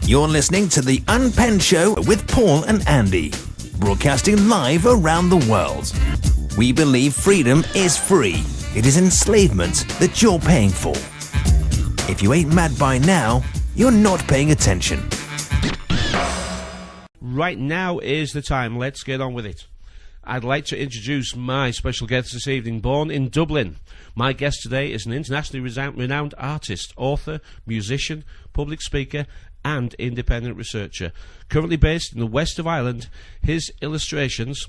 You're listening to the Unpenned Show with Paul and Andy, broadcasting live around the world. We believe freedom is free. It is enslavement that you're paying for. If you ain't mad by now, you're not paying attention. Right now is the time. Let's get on with it. I'd like to introduce my special guest this evening, born in Dublin. My guest today is an internationally renowned artist, author, musician, public speaker, and independent researcher. Currently based in the west of Ireland, his illustrations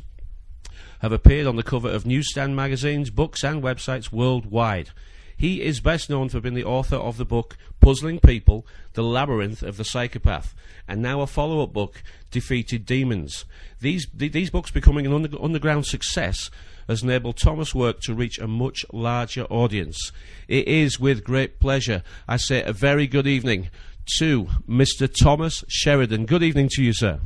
have appeared on the cover of newsstand magazines, books, and websites worldwide. He is best known for being the author of the book Puzzling People, The Labyrinth of the Psychopath, and now a follow-up book, Defeated Demons. These books becoming an underground success has enabled Thomas' work to reach a much larger audience. It is with great pleasure I say a very good evening to Mr. Thomas Sheridan. Good evening to you, sir.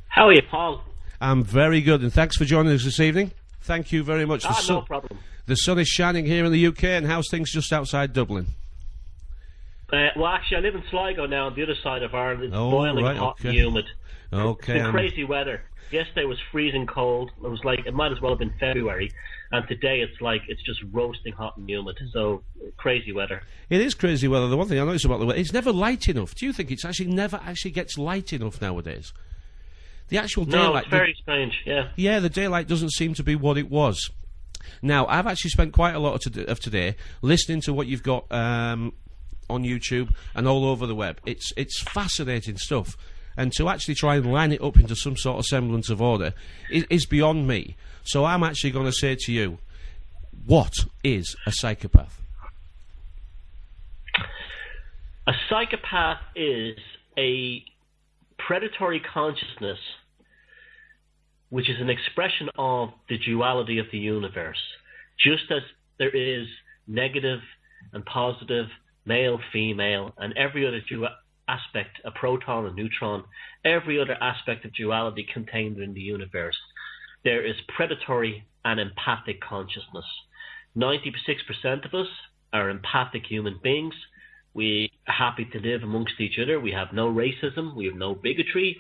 How are you, Paul? I'm very good, and thanks for joining us this evening. Thank you very much. No problem. The sun is shining here in the UK, and how's things just outside Dublin? Well, actually, I live in Sligo now, on the other side of Ireland. It's boiling hot and humid. Okay. It's been crazy weather. Yesterday was freezing cold. It was like, it might as well have been February. And today it's just roasting hot and humid. So, crazy weather. It is crazy weather. The one thing I notice about the weather, it's never light enough. Do you think it's actually never gets light enough nowadays? The actual daylight... No, it's very strange, yeah. Yeah, the daylight doesn't seem to be what it was. Now, I've actually spent quite a lot of today listening to what you've got on YouTube and all over the web. It's fascinating stuff. And to actually try and line it up into some sort of semblance of order is beyond me. So I'm actually going to say to you, what is a psychopath? A psychopath is a predatory consciousness which is an expression of the duality of the universe. Just as there is negative and positive, male, female, and every other aspect, a proton, a neutron, every other aspect of duality contained in the universe, there is predatory and empathic consciousness. 96% of us are empathic human beings. We are happy to live amongst each other. We have no racism. We have no bigotry.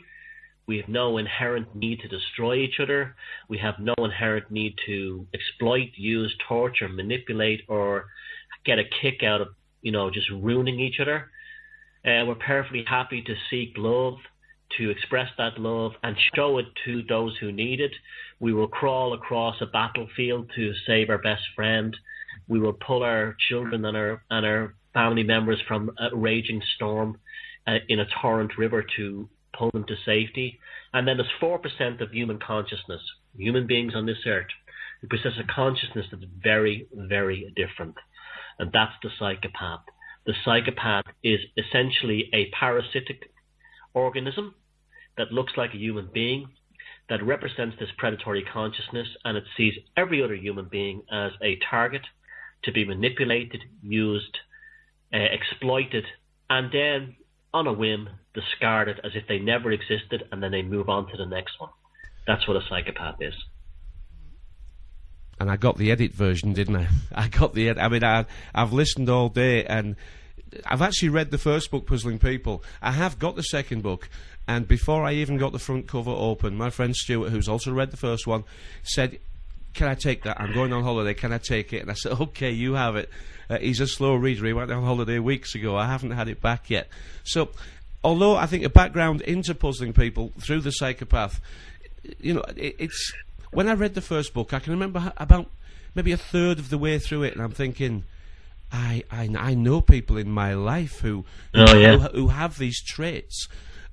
We have no inherent need to destroy each other. We have no inherent need to exploit, use, torture, manipulate, or get a kick out of, just ruining each other. We're perfectly happy to seek love, to express that love and show it to those who need it. We will crawl across a battlefield to save our best friend. We will pull our children and our family members from a raging storm in a torrent river to pull them to safety. And then there's 4% of human consciousness, human beings on this earth, who possess a consciousness that's very, very different. And that's the psychopath. The psychopath is essentially a parasitic organism that looks like a human being, that represents this predatory consciousness, and it sees every other human being as a target to be manipulated, used, exploited, and then, on a whim, discarded as if they never existed, and then they move on to the next one. That's what a psychopath is. And I got the edit version, didn't I? I got the edit. I mean, I've listened all day, and I've actually read the first book, Puzzling People. I have got the second book, and before I even got the front cover open, my friend Stuart, who's also read the first one, said, "Can I take that? I'm going on holiday. Can I take it?" And I said, "Okay, you have it." He's a slow reader. He went on holiday weeks ago. I haven't had it back yet. So, although I think a background into Puzzling People through the psychopath, it's... When I read the first book, I can remember about maybe a third of the way through it, and I'm thinking, I know people in my life who have these traits.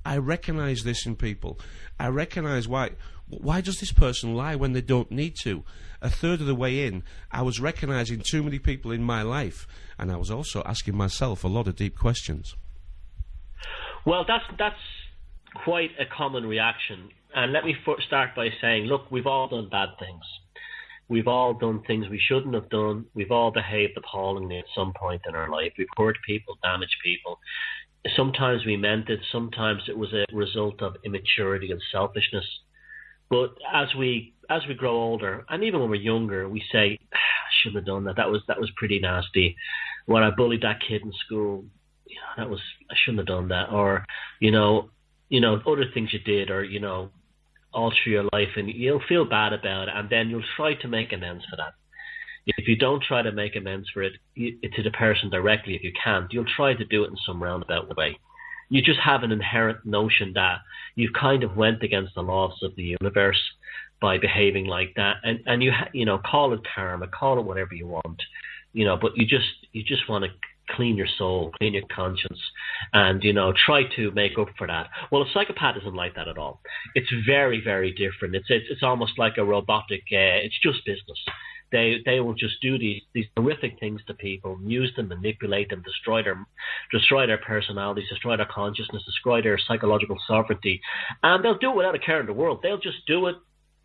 I recognise this in people. I recognise why does this person lie when they don't need to? A third of the way in, I was recognising too many people in my life, and I was also asking myself a lot of deep questions. Well, that's quite a common reaction. And let me start by saying, look, we've all done bad things. We've all done things we shouldn't have done. We've all behaved appallingly at some point in our life. We've hurt people, damaged people. Sometimes we meant it. Sometimes it was a result of immaturity and selfishness. But as we grow older, and even when we're younger, we say, I shouldn't have done that. That was pretty nasty. When I bullied that kid in school, I shouldn't have done that, or other things you did, or all through your life, and you'll feel bad about it, and then you'll try to make amends for that. If you don't try to make amends for it to the person directly, if you can't, you'll try to do it in some roundabout way. You just have an inherent notion that you've kind of went against the laws of the universe by behaving like that, and you call it karma, call it whatever you want, but you just want to clean your soul, clean your conscience, and try to make up for that. Well, a psychopath isn't like that at all. It's very, very different. It's almost like a robotic. It's just business. They will just do these horrific things to people, use them, manipulate them, destroy their personalities, destroy their consciousness, destroy their psychological sovereignty, and they'll do it without a care in the world. They'll just do it,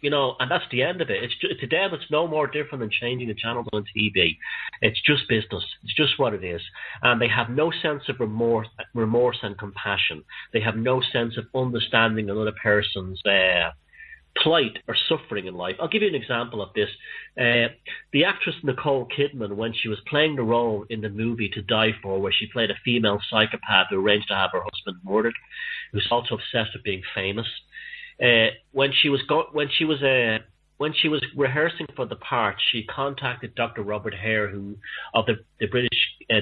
and that's the end of it. To them, it's no more different than changing the channels on TV. It's just business. It's just what it is. And they have no sense of remorse and compassion. They have no sense of understanding another person's plight or suffering in life. I'll give you an example of this. The actress Nicole Kidman, when she was playing the role in the movie To Die For, where she played a female psychopath who arranged to have her husband murdered, who's also obsessed with being famous, when she was rehearsing for the part, she contacted Dr. Robert Hare, who of the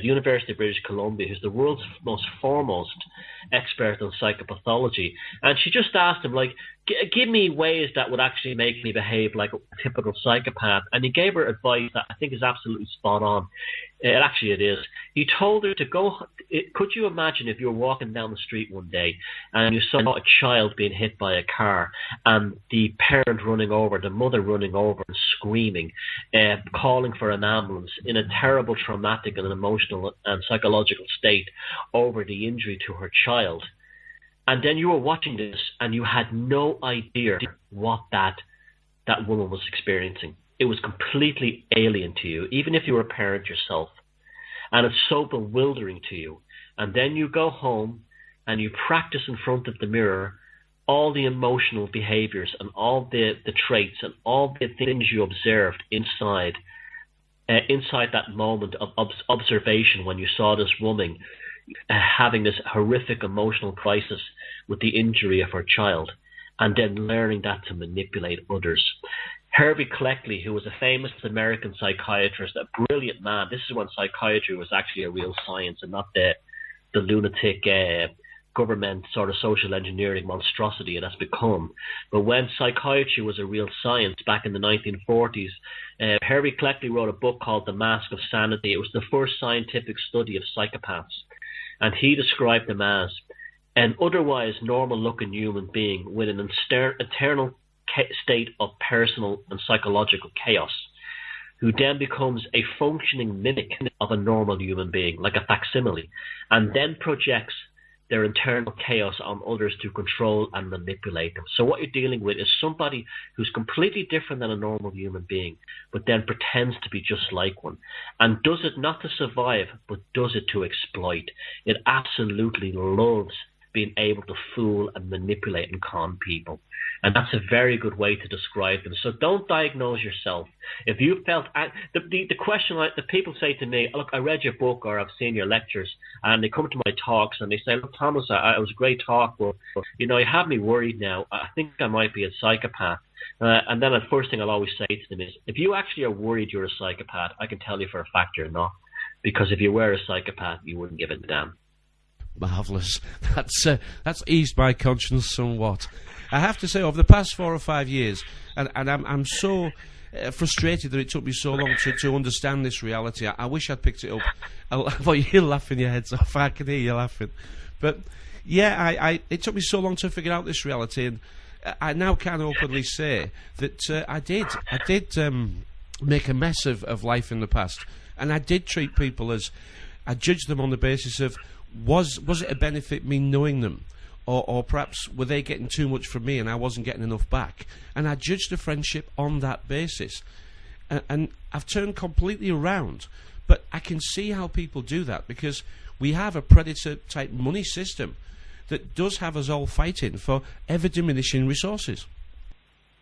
University of British Columbia, who's the world's most foremost expert on psychopathology, and she just asked him, like, give me ways that would actually make me behave like a typical psychopath, and he gave her advice that I think is absolutely spot on. It is. He told her to go. Could you imagine if you were walking down the street one day and you saw a child being hit by a car, and the parent running over, the mother running over and screaming, calling for an ambulance in a terrible traumatic and emotional and psychological state over the injury to her child, and then you were watching this and you had no idea what that woman was experiencing. It was completely alien to you, even if you were a parent yourself. And it's so bewildering to you. And then you go home and you practice in front of the mirror all the emotional behaviors and all the traits and all the things you observed inside that moment of observation when you saw this woman having this horrific emotional crisis with the injury of her child, and then learning that to manipulate others. Herbie Cleckley, who was a famous American psychiatrist, a brilliant man. This is when psychiatry was actually a real science and not the lunatic government sort of social engineering monstrosity it has become. But when psychiatry was a real science back in the 1940s, Herbie Cleckley wrote a book called The Mask of Sanity. It was the first scientific study of psychopaths. And he described them as an otherwise normal-looking human being with an eternal state of personal and psychological chaos, who then becomes a functioning mimic of a normal human being, like a facsimile, and then projects their internal chaos on others to control and manipulate them. So what you're dealing with is somebody who's completely different than a normal human being, but then pretends to be just like one, and does it not to survive, but does it to exploit. It absolutely loves being able to fool and manipulate and con people. And that's a very good way to describe them. So don't diagnose yourself. If you felt the question, like the people say to me, look, I read your book or I've seen your lectures, and they come to my talks and they say, look, Thomas, it was a great talk, but you have me worried now. I think I might be a psychopath. And then the first thing I'll always say to them is, if you actually are worried you're a psychopath, I can tell you for a fact you're not. Because if you were a psychopath, you wouldn't give a damn. Marvellous. That's eased my conscience somewhat. I have to say, over the past 4 or 5 years, and I'm so frustrated that it took me so long to understand this reality. I wish I'd picked it up. Well, you're laughing your heads off. I can hear you laughing. But yeah, it took me so long to figure out this reality, and I now can openly say that I did make a mess of life in the past, and I did treat people as I judged them on the basis of was it a benefit me knowing them, or perhaps were they getting too much from me and I wasn't getting enough back, and I judged the friendship on that basis, and I've turned completely around. But I can see how people do that, because we have a predator type money system that does have us all fighting for ever diminishing resources.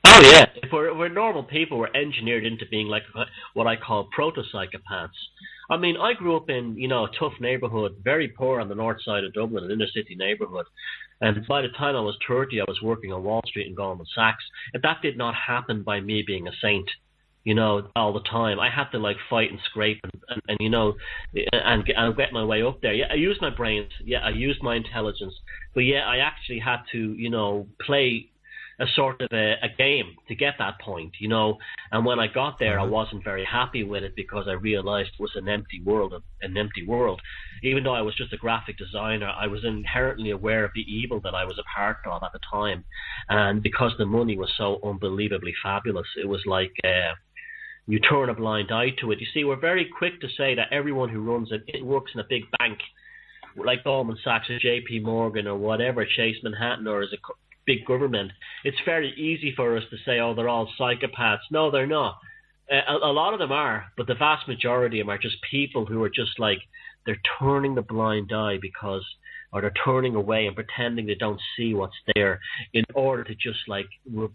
Oh yeah, if we're normal people, we're engineered into being like what I call proto-psychopaths. I mean, I grew up in, a tough neighbourhood, very poor on the north side of Dublin, an inner city neighbourhood. And by the time I was 30, I was working on Wall Street and Goldman Sachs. And that did not happen by me being a saint, all the time. I had to fight and scrape and get my way up there. Yeah, I used my brains. Yeah, I used my intelligence. But yeah, I actually had to, play a sort of a game to get that point, And when I got there, I wasn't very happy with it because I realized it was an empty world. Even though I was just a graphic designer, I was inherently aware of the evil that I was a part of at the time. And because the money was so unbelievably fabulous, it was like you turn a blind eye to it. You see, we're very quick to say that everyone who runs it works in a big bank like Goldman Sachs or JP Morgan or whatever, Chase Manhattan, or is a big government. It's very easy for us to say, oh, they're all psychopaths. No, they're not. A lot of them are, but the vast majority of them are just people who are just they're turning the blind eye or they're turning away and pretending they don't see what's there in order to just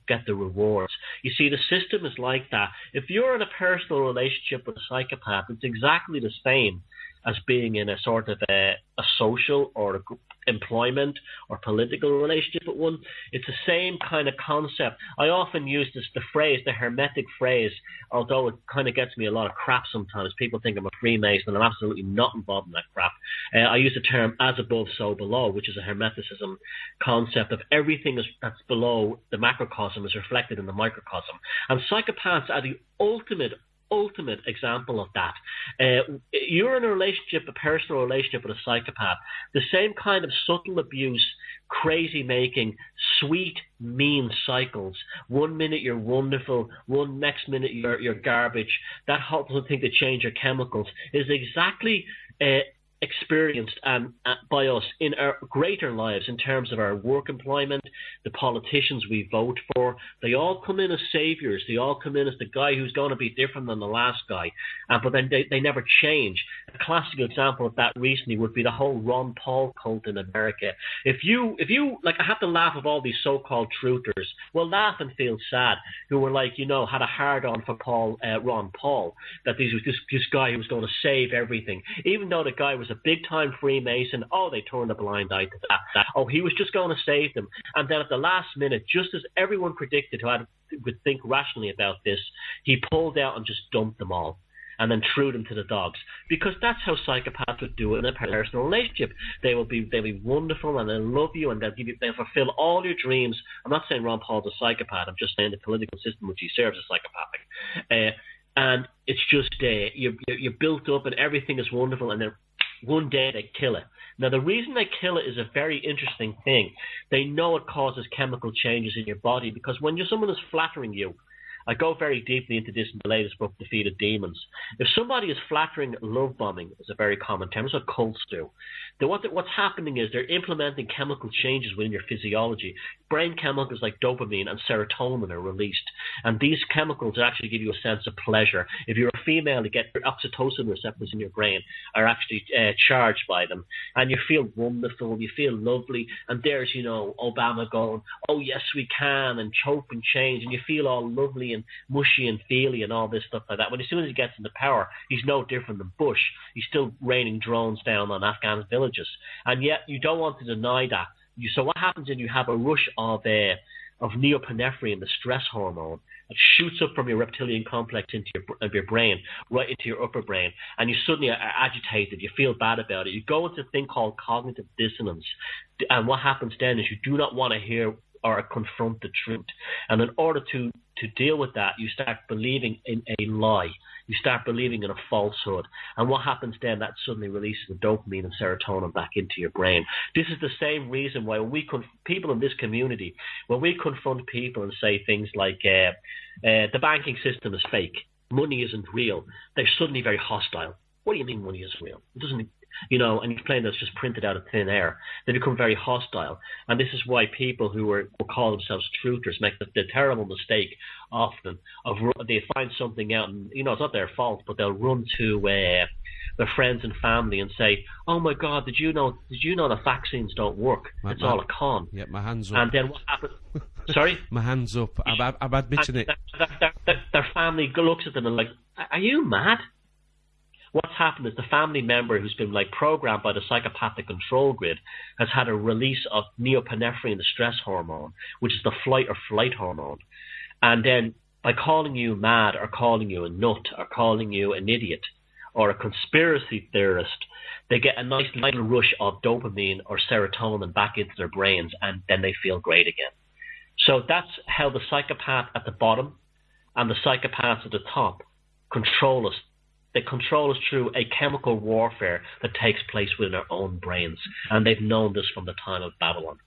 get the rewards. You see, the system is like that. If you're in a personal relationship with a psychopath, it's exactly the same as being in a sort of a social or employment or political relationship with one. It's the same kind of concept. I often use the hermetic phrase, although it kind of gets me a lot of crap sometimes. People think I'm a Freemason, and I'm absolutely not involved in that crap. I use the term as above, so below, which is a hermeticism concept of everything that's below the macrocosm is reflected in the microcosm. And psychopaths are the ultimate example of that. You're in a personal relationship with a psychopath. The same kind of subtle abuse, crazy making, sweet, mean cycles. 1 minute you're wonderful, next minute you're garbage. That helpful thing to change your chemicals is exactly experienced by us in our greater lives in terms of our work employment, the politicians we vote for. They all come in as saviors. They all come in as the guy who's going to be different than the last guy. But then they never change. A classic example of that recently would be the whole Ron Paul cult in America. If you I have to laugh at all these so-called truthers. Well, laugh and feel sad, who were had a hard-on for Ron Paul, that this guy who was going to save everything, even though the guy was a big-time Freemason. Oh, they turned a blind eye to that. Oh, he was just going to save them. And then at the last minute, just as everyone predicted who would think rationally about this, he pulled out and just dumped them all and then threw them to the dogs. Because that's how psychopaths would do it in a personal relationship. They'll be wonderful and they'll love you and they'll fulfill all your dreams. I'm not saying Ron Paul's a psychopath. I'm just saying the political system which he serves is psychopathic. And it's just you're built up and everything is wonderful, and then one day they kill it. Now, the reason they kill it is a very interesting thing. They know it causes chemical changes in your body because when someone is flattering you, I go very deeply into this in the latest book, Defeated Demons. If somebody is flattering, love bombing is a very common term. It's what cults do. What's happening is they're implementing chemical changes within your physiology. Brain chemicals like dopamine and serotonin are released. And these chemicals actually give you a sense of pleasure. If you're a female, you get your oxytocin receptors in your brain are actually charged by them. And you feel wonderful, you feel lovely. And there's, Obama going, oh, yes, we can, and choke and change. And you feel all lovely and mushy and feely and all this stuff like that. But as soon as he gets into power, he's no different than Bush. He's still raining drones down on Afghan villages. And yet you don't want to deny that. So what happens is you have a rush of neopinephrine, the stress hormone, that shoots up from your reptilian complex into your brain, right into your upper brain, and you suddenly are agitated. You feel bad about it. You go into a thing called cognitive dissonance. And what happens then is you do not want to hear or confront the truth. And in order to deal with that, you start believing in a lie. You start believing in a falsehood. And what happens then, that suddenly releases the dopamine and serotonin back into your brain. This is the same reason why when people in this community, when we confront people and say things like, the banking system is fake, money isn't real, they're suddenly very hostile. What do you mean money isn't real? It doesn't, and you claim that's just printed out of thin air. They become very hostile. And this is why people who call themselves truthers make the terrible mistake often of they find something out and, it's not their fault, but they'll run to their friends and family and say, oh my God, did you know that vaccines don't work? It's all a con. Yeah, my hands up. And then what happens? Sorry? My hands up. I'm admitting it. Their family looks at them and like, are you mad? what's happened is the family member who's been like programmed by the psychopathic control grid has had a release of norepinephrine, the stress hormone, which is the flight or flight hormone. And then by calling you mad or calling you a nut or calling you an idiot or a conspiracy theorist, they get a nice little rush of dopamine or serotonin back into their brains, and then they feel great again. So that's how the psychopath at the bottom and the psychopaths at the top control us. They control us through a chemical warfare that takes place within our own brains, and they've known this from the time of Babylon.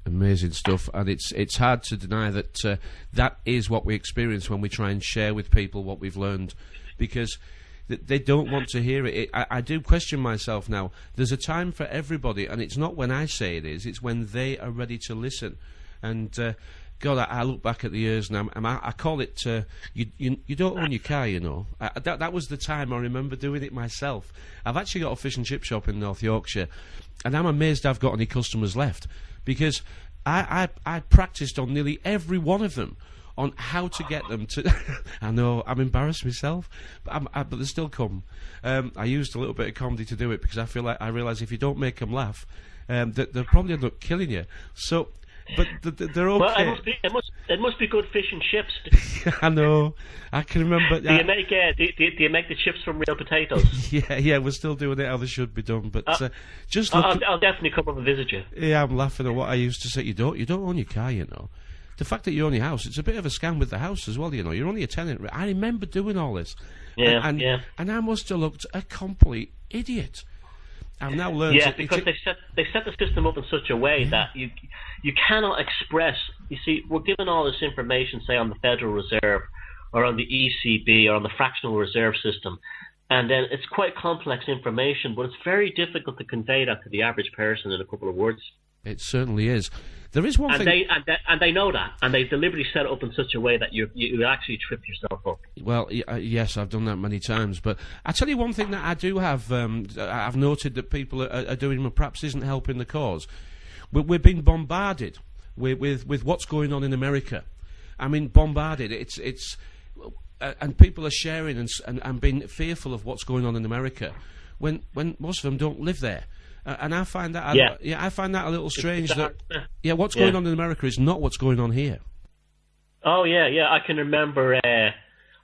Amazing stuff, and it's hard to deny that that is what we experience when we try and share with people what we've learned, because they don't want to hear it. I do question myself now. There's a time for everybody, and it's not when I say it is, it's when they are ready to listen. And God, I look back at the years now, and I call it, you don't own your car, you know. That was the time I remember doing it myself. I've actually got a fish and chip shop in North Yorkshire, and I'm amazed I've got any customers left, because I practiced on nearly every one of them on how to get them to... I know, I'm embarrassed myself, but they still come. I used a little bit of comedy to do it, because I realise if you don't make them laugh, they'll probably end up killing you. So... But they're okay. Well, it must be good fish and chips. I know. I can remember. Do you make the chips from real potatoes? yeah, we're still doing it how they should be done. But just look. I'll definitely come up and visit you. Yeah, I'm laughing at what I used to say. You don't own your car, you know. The fact that you own your house, it's a bit of a scam with the house as well. You know, you're only a tenant. I remember doing all this. Yeah, and I must have looked a complete idiot. I've now learned. Yeah, because they set the system up in such a way that you cannot express. You see, we're given all this information, say on the Federal Reserve, or on the ECB, or on the fractional reserve system, and then it's quite complex information, but it's very difficult to convey that to the average person in a couple of words. It certainly is. There is one thing, and they know that, and they deliberately set it up in such a way that you actually trip yourself up. Well, yes, I've done that many times, but I tell you one thing that I do have. I've noted that people are doing, but perhaps isn't helping the cause. We're being bombarded with what's going on in America. I mean, bombarded. It's and people are sharing and being fearful of what's going on in America, when most of them don't live there. And I find that I find that a little strange. What's going on in America is not what's going on here. Oh yeah. I can remember.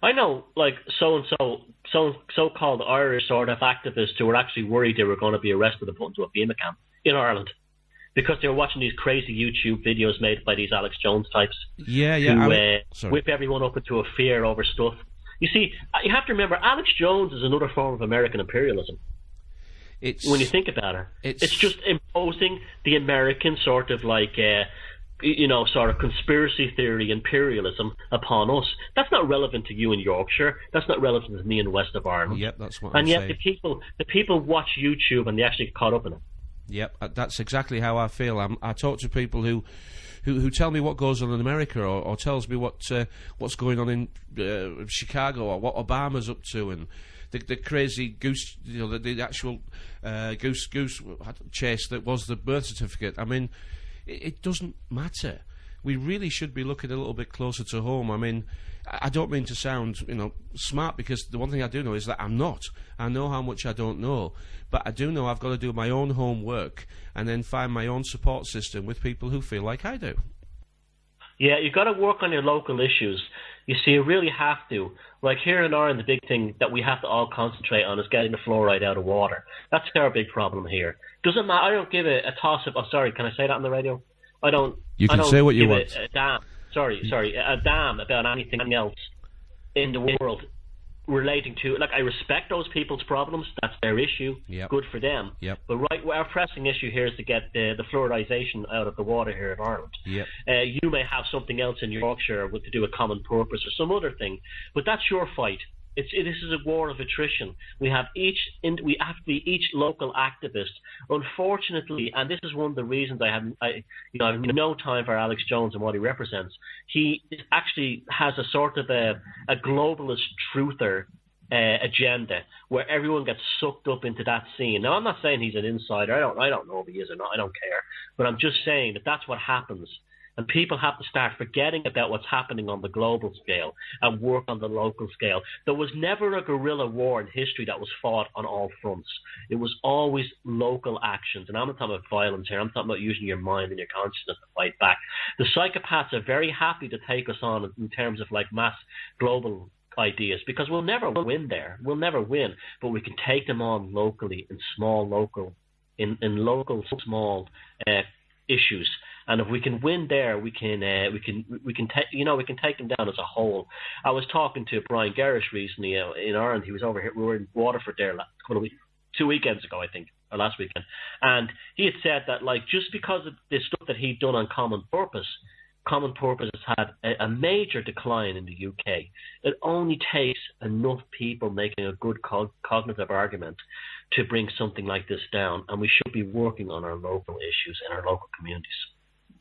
I know, like so-called Irish sort of activists who were actually worried they were going to be arrested and put into a FEMA camp in Ireland because they were watching these crazy YouTube videos made by these Alex Jones types. Who whip everyone up into a fear over stuff. You see, you have to remember, Alex Jones is another form of American imperialism. When you think about it, it's just imposing the American sort of like, sort of conspiracy theory imperialism upon us. That's not relevant to you in Yorkshire. That's not relevant to me in the west of Ireland. Yep, that's what. And yet the people watch YouTube and they actually get caught up in it. Yep, that's exactly how I feel. I talk to people who tell me what goes on in America, or tells me what's going on in Chicago, or what Obama's up to, and the crazy goose, the actual goose chase that was the birth certificate. I mean, it doesn't matter. We really should be looking a little bit closer to home. I mean, I don't mean to sound, smart, because the one thing I do know is that I'm not. I know how much I don't know, but I do know I've got to do my own homework and then find my own support system with people who feel like I do. Yeah, you've got to work on your local issues. You see, you really have to. Like here in Ireland, the big thing that we have to all concentrate on is getting the fluoride out of water. That's our big problem here. Doesn't matter. I don't give a toss-up. Oh, sorry, can I say that on the radio? I don't. You can say what you want. A damn. A damn about anything else in the world relating to. Like, I respect those people's problems. That's their issue. Yep. Good for them. Yep. But our pressing issue here is to get the fluoridization out of the water here in Ireland. Yep. You may have something else in Yorkshire to do with common purpose or some other thing, but that's your fight. This is a war of attrition. We have to be each local activist. Unfortunately, and this is one of the reasons I have no time for Alex Jones and what he represents. He actually has a sort of a globalist truther agenda where everyone gets sucked up into that scene. Now, I'm not saying he's an insider. I don't know if he is or not. I don't care. But I'm just saying that that's what happens. And people have to start forgetting about what's happening on the global scale and work on the local scale. There was never a guerrilla war in history that was fought on all fronts. It was always local actions. And I'm not talking about violence here. I'm talking about using your mind and your consciousness to fight back. The psychopaths are very happy to take us on in terms of like mass global ideas, because we'll never win there. We'll never win, but we can take them on locally in small local, in local small issues. And if we can win there, we can take them down as a whole. I was talking to Brian Gerrish recently in Ireland. He was over here. We were in Waterford there 2 weekends ago, I think, or last weekend. And he had said that, like, just because of the stuff that he'd done on Common Purpose has had a major decline in the UK. It only takes enough people making a good cognitive argument to bring something like this down. And we should be working on our local issues in our local communities.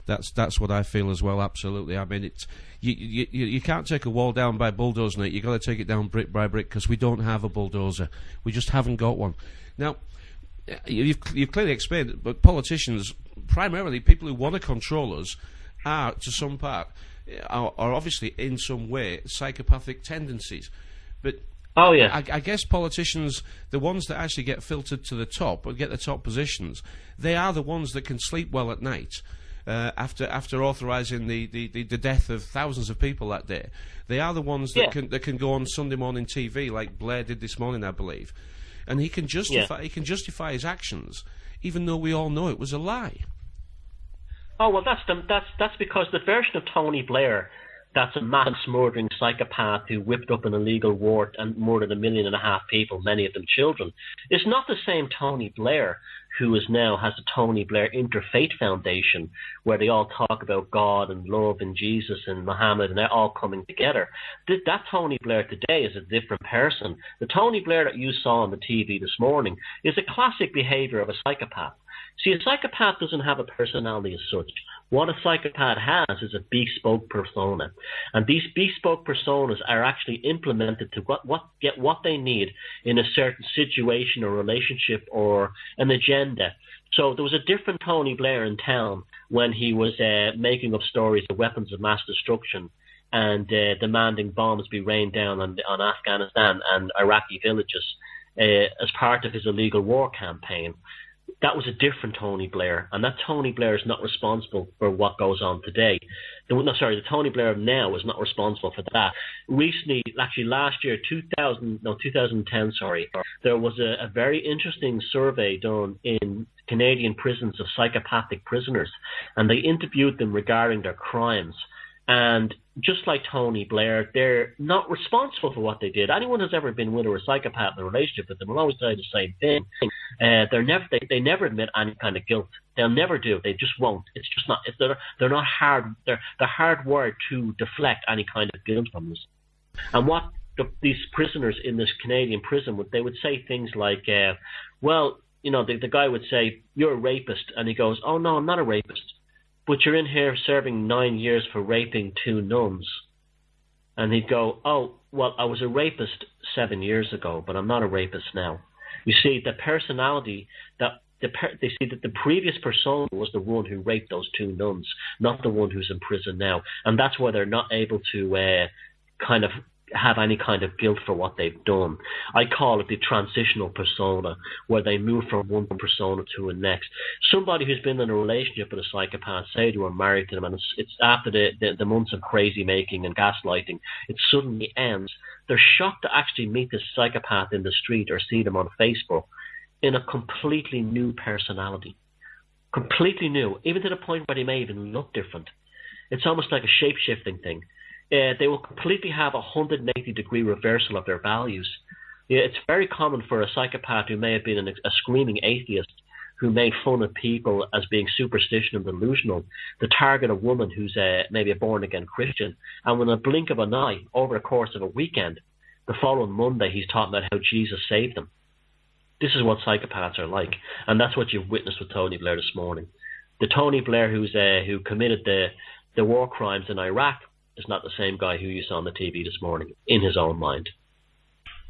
That's what I feel as well. Absolutely. I mean, it's you can't take a wall down by bulldozing it. You've got to take it down brick by brick, because we don't have a bulldozer. We just haven't got one. Now, you've clearly explained it, but politicians, primarily people who want to control us, are to some part are obviously in some way psychopathic tendencies. But oh yeah, I guess politicians, the ones that actually get filtered to the top or get the top positions, they are the ones that can sleep well at night. After authorising the death of thousands of people that day, they are the ones that can go on Sunday morning TV like Blair did this morning, I believe, and he can justify his actions, even though we all know it was a lie. Oh well, that's because the version of Tony Blair, that's a mass murdering psychopath who whipped up an illegal war and murdered 1.5 million people, many of them children, is not the same Tony Blair who has the Tony Blair Interfaith Foundation, where they all talk about God and love and Jesus and Muhammad, and they're all coming together. That Tony Blair today is a different person. The Tony Blair that you saw on the TV this morning is a classic behavior of a psychopath. See, a psychopath doesn't have a personality as such. What a psychopath has is a bespoke persona. And these bespoke personas are actually implemented to get what they need in a certain situation or relationship or an agenda. So there was a different Tony Blair in town when he was making up stories of weapons of mass destruction and demanding bombs be rained down on Afghanistan and Iraqi villages as part of his illegal war campaign. That was a different Tony Blair, and that Tony Blair is not responsible for what goes on today. The Tony Blair of now is not responsible for that. Recently, actually last year, 2010, there was a very interesting survey done in Canadian prisons of psychopathic prisoners, and they interviewed them regarding their crimes. And just like Tony Blair, they're not responsible for what they did. Anyone who's ever been with a psychopath in a relationship with them will always tell you the same thing. They never admit any kind of guilt. They'll never do. They just won't. It's just not. They're not hard. They're hardwired to deflect any kind of guilt from this. And what these prisoners in this Canadian prison they would say things like, the guy would say, "You're a rapist," and he goes, "Oh no, I'm not a rapist. But you're in here serving 9 years for raping 2 nuns." And he'd go, "Oh, well, I was a rapist 7 years ago, but I'm not a rapist now." You see, the personality they see that the previous persona was the one who raped those 2 nuns, not the one who's in prison now. And that's why they're not able to kind of have any kind of guilt for what they've done. I call it the transitional persona, where they move from one persona to the next. Somebody who's been in a relationship with a psychopath, say they were married to them, and it's after the months of crazy making and gaslighting, it suddenly ends. They're shocked to actually meet this psychopath in the street or see them on Facebook in a completely new personality. Completely new, even to the point where they may even look different. It's almost like a shape-shifting thing. They will completely have a 180-degree reversal of their values. It's very common for a psychopath who may have been a screaming atheist who made fun of people as being superstitious and delusional to target a woman who's maybe a born-again Christian. And with a blink of an eye, over the course of a weekend, the following Monday, he's talking about how Jesus saved them. This is what psychopaths are like. And that's what you've witnessed with Tony Blair this morning. The Tony Blair who committed the war crimes in Iraq is not the same guy who you saw on the TV this morning, in his own mind.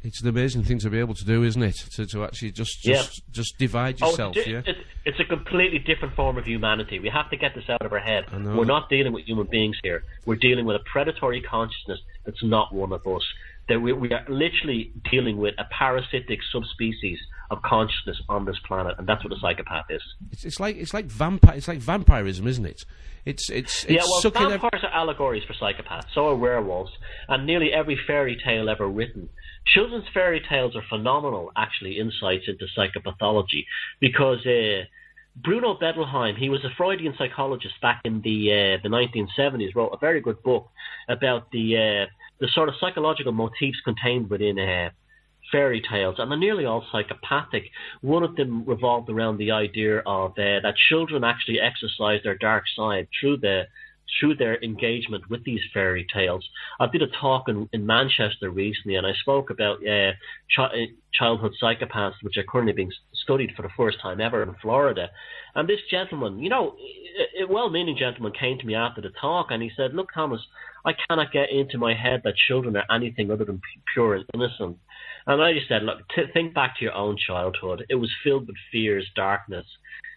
It's an amazing thing to be able to do, isn't it? To actually just divide yourself. It's a completely different form of humanity. We have to get this out of our head. We're not dealing with human beings here. We're dealing with a predatory consciousness that's not one of us. That we are literally dealing with a parasitic subspecies of consciousness on this planet, and that's what a psychopath is. It's like vampirism, isn't it? Vampires are allegories for psychopaths. So are werewolves, and nearly every fairy tale ever written. Children's fairy tales are phenomenal, actually, insights into psychopathology, because Bruno Bettelheim, he was a Freudian psychologist back in the 1970s, wrote a very good book about the sort of psychological motifs contained within fairy tales, and they're nearly all psychopathic. One of them revolved around the idea of that children actually exercise their dark side through their engagement with these fairy tales. I did a talk in Manchester recently, and I spoke about childhood psychopaths, which are currently being studied for the first time ever in Florida. And this gentleman, a well-meaning gentleman, came to me after the talk, and he said, "Look, Thomas, I cannot get into my head that children are anything other than pure and innocent." And I just said, look, think back to your own childhood. It was filled with fears, darkness,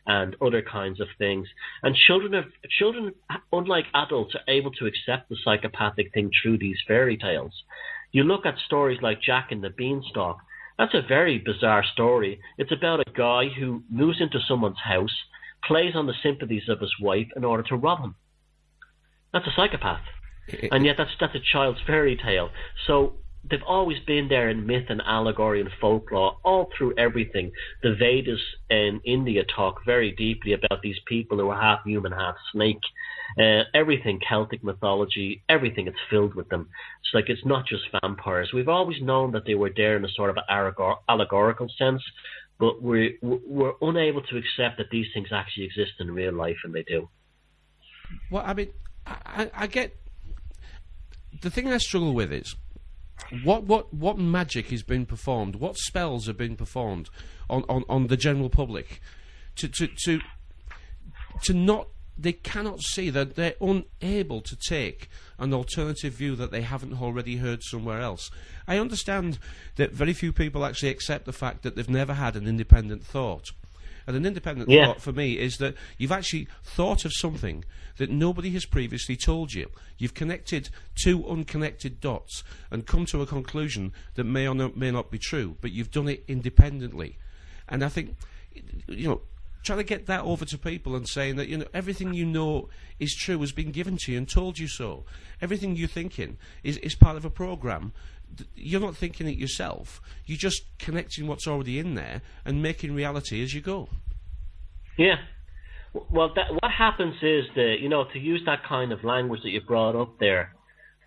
and other kinds of things. And children, unlike adults, are able to accept the psychopathic thing through these fairy tales. You look at stories like Jack and the Beanstalk. That's a very bizarre story. It's about a guy who moves into someone's house, plays on the sympathies of his wife in order to rob him. That's a psychopath. And yet that's a child's fairy tale. So they've always been there in myth and allegory and folklore, all through everything. The Vedas in India talk very deeply about these people who are half human, half snake. Everything, Celtic mythology, everything, it's filled with them. It's not just vampires. We've always known that they were there in a sort of allegorical sense, but we're unable to accept that these things actually exist in real life, and they do. Well, I mean, I get... The thing I struggle with is what magic is being performed, what spells are being performed on the general public to not, they cannot see that they're unable to take an alternative view that they haven't already heard somewhere else. I understand that very few people actually accept the fact that they've never had an independent thought. And an independent thought for me is that you've actually thought of something that nobody has previously told you. You've connected two unconnected dots and come to a conclusion that may or may not be true, but you've done it independently. And I think, trying to get that over to people and saying that, everything you know is true has been given to you and told you so. Everything you're thinking is part of a program. You're not thinking it yourself. You're just connecting what's already in there and making reality as you go. Yeah. Well, what happens is to use that kind of language that you brought up there,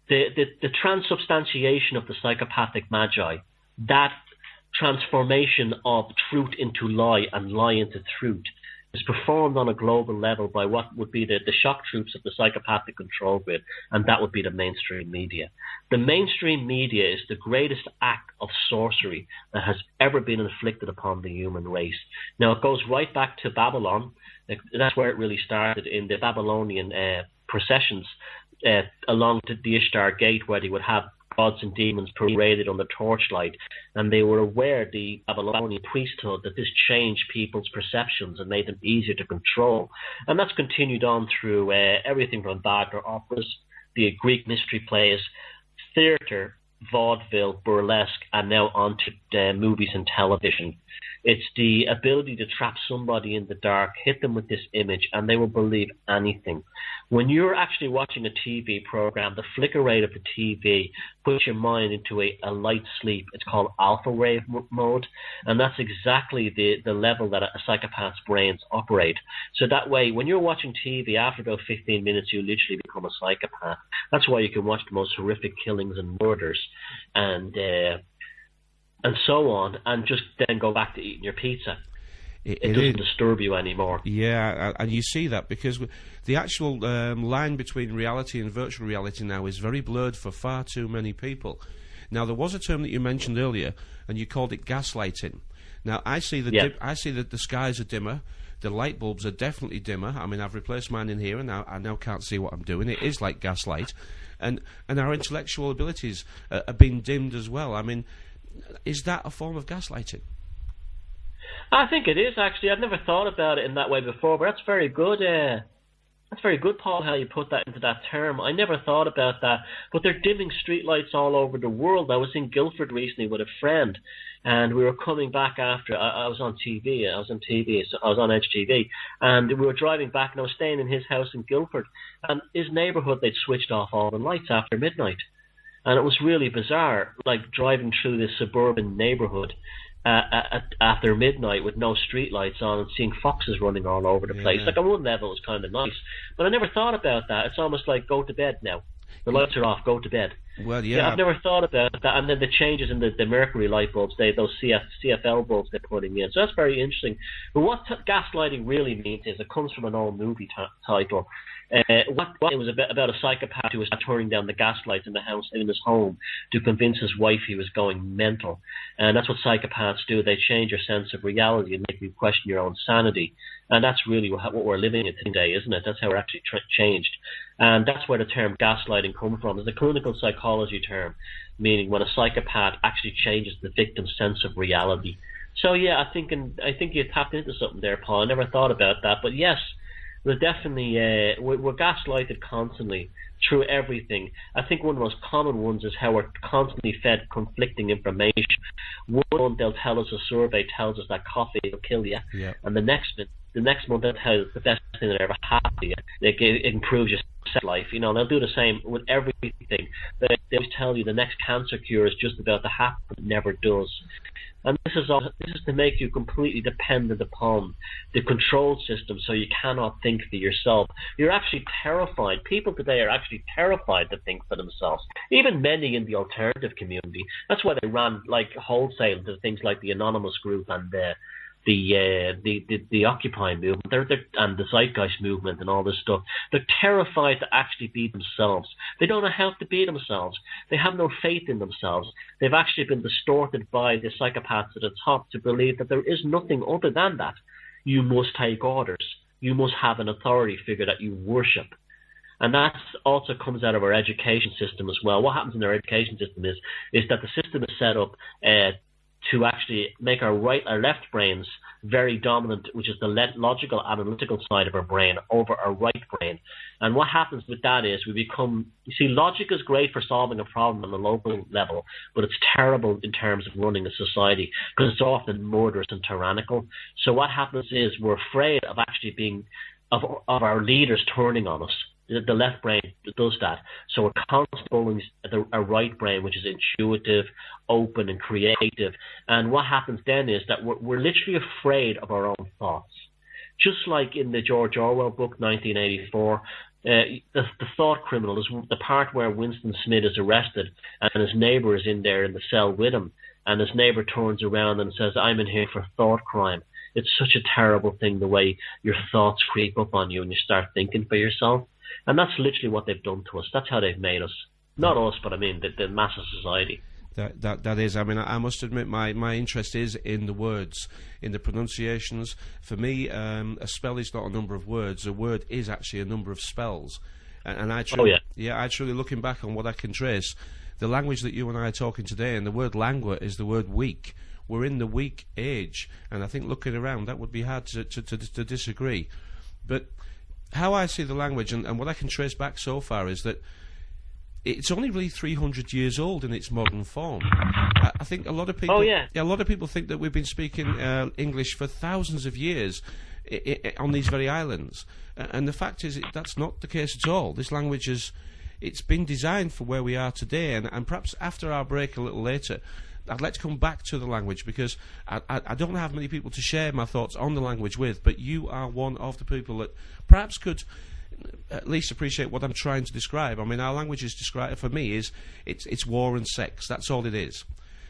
the transubstantiation of the psychopathic magi, that transformation of truth into lie and lie into truth, is performed on a global level by what would be the shock troops of the psychopathic control grid, and that would be the mainstream media. The mainstream media is the greatest act of sorcery that has ever been inflicted upon the human race. Now, it goes right back to Babylon. That's where it really started, in the Babylonian processions along the Ishtar Gate, where they would have gods and demons paraded under torchlight, and they were aware, the Babylonian priesthood, that this changed people's perceptions and made them easier to control. And that's continued on through everything from Wagner operas, the Greek mystery plays, theatre, vaudeville, burlesque, and now on to movies and television. It's the ability to trap somebody in the dark, hit them with this image, and they will believe anything. When you're actually watching a TV program, the flicker rate of the TV puts your mind into a light sleep. It's called alpha wave mode, and that's exactly the level that a psychopath's brains operate. So that way, when you're watching TV, after about 15 minutes, you literally become a psychopath. That's why you can watch the most horrific killings and murders, and so on, and just then go back to eating your pizza. It doesn't disturb you anymore. Yeah, and you see that because the actual line between reality and virtual reality now is very blurred for far too many people. Now, there was a term that you mentioned earlier, and you called it gaslighting. Now, I see that the skies are dimmer. The light bulbs are definitely dimmer. I mean, I've replaced mine in here, and I now can't see what I'm doing. It is like gaslight. And our intellectual abilities are being dimmed as well. I mean, is that a form of gaslighting? I think it is, actually. I've never thought about it in that way before, but that's very good. That's very good, Paul, how you put that into that term. I never thought about that. But they're dimming streetlights all over the world. I was in Guildford recently with a friend, and we were coming back after. I was on TV. I was on TV. So I was on Edge TV. And we were driving back, and I was staying in his house in Guildford. And his neighbourhood, they'd switched off all the lights after midnight. And it was really bizarre, like driving through this suburban neighbourhood after midnight with no street lights on and seeing foxes running all over the place. Like, on one level, it was kind of nice. But I never thought about that. It's almost like, go to bed now. The lights are off, go to bed. Well, yeah. I've never thought about that. And then the changes in the mercury light bulbs, those CFL bulbs they're putting in. So that's very interesting. But what gaslighting really means is, it comes from an old movie title. It was about a psychopath who was turning down the gas lights in the house, in his home, to convince his wife he was going mental. And that's what psychopaths do. They change your sense of reality and make you question your own sanity. And that's really what we're living in today, isn't it? That's how we're actually changed. And that's where the term gaslighting comes from. It's a clinical psychology term, meaning when a psychopath actually changes the victim's sense of reality. So yeah, I think you tapped into something there, Paul. I never thought about that, but yes, we're definitely we're gaslighted constantly through everything. I think one of the most common ones is how we're constantly fed conflicting information. One month they'll tell us, a survey tells us that coffee will kill you, and the next month they'll tell you the best thing that ever happened to you. It improves your sex life. You know, they'll do the same with everything. They always tell you the next cancer cure is just about to happen, but it never does. And this is to make you completely dependent upon the control system, so you cannot think for yourself. You're actually terrified. People today are actually terrified to think for themselves. Even many in the alternative community. That's why they ran like wholesale to things like the Anonymous group and the Occupy movement, and the Zeitgeist movement and all this stuff. They're terrified to actually be themselves. They don't know how to be themselves. They have no faith in themselves. They've actually been distorted by the psychopaths at the top to believe that there is nothing other than that. You must take orders. You must have an authority figure that you worship. And that also comes out of our education system as well. What happens in our education system is that the system is set up to actually make our left brains very dominant, which is the logical, analytical side of our brain, over our right brain. And what happens with that is we become, you see, logic is great for solving a problem on the local level, but it's terrible in terms of running a society because it's often murderous and tyrannical. So what happens is we're afraid of actually being, of our leaders turning on us. The left brain does that. So we're constantly following our right brain, which is intuitive, open, and creative. And what happens then is that we're literally afraid of our own thoughts. Just like in the George Orwell book, 1984, the thought criminal is the part where Winston Smith is arrested and his neighbour is in there in the cell with him. And his neighbour turns around and says, "I'm in here for thought crime." It's such a terrible thing, the way your thoughts creep up on you and you start thinking for yourself. And that's literally what they've done to us. That's how they've made us. Not us, but I mean the mass of society. That is. I mean, I must admit my interest is in the words, in the pronunciations. For me, a spell is not a number of words. A word is actually a number of spells. And I truly, I truly, looking back on what I can trace, the language that you and I are talking today, and the word langua is the word weak. We're in the weak age, and I think looking around, that would be hard to disagree. But how I see the language, and what I can trace back so far, is that it's only really 300 years old in its modern form. I think a lot of people, a lot of people think that we've been speaking English for thousands of years on these very islands, and the fact is that's not the case at all. This language it's been designed for where we are today, and perhaps after our break a little later, I'd like to come back to the language, because I don't have many people to share my thoughts on the language with, but you are one of the people that perhaps could at least appreciate what I'm trying to describe. I mean, our language is described, for me, it's war and sex. That's all it is.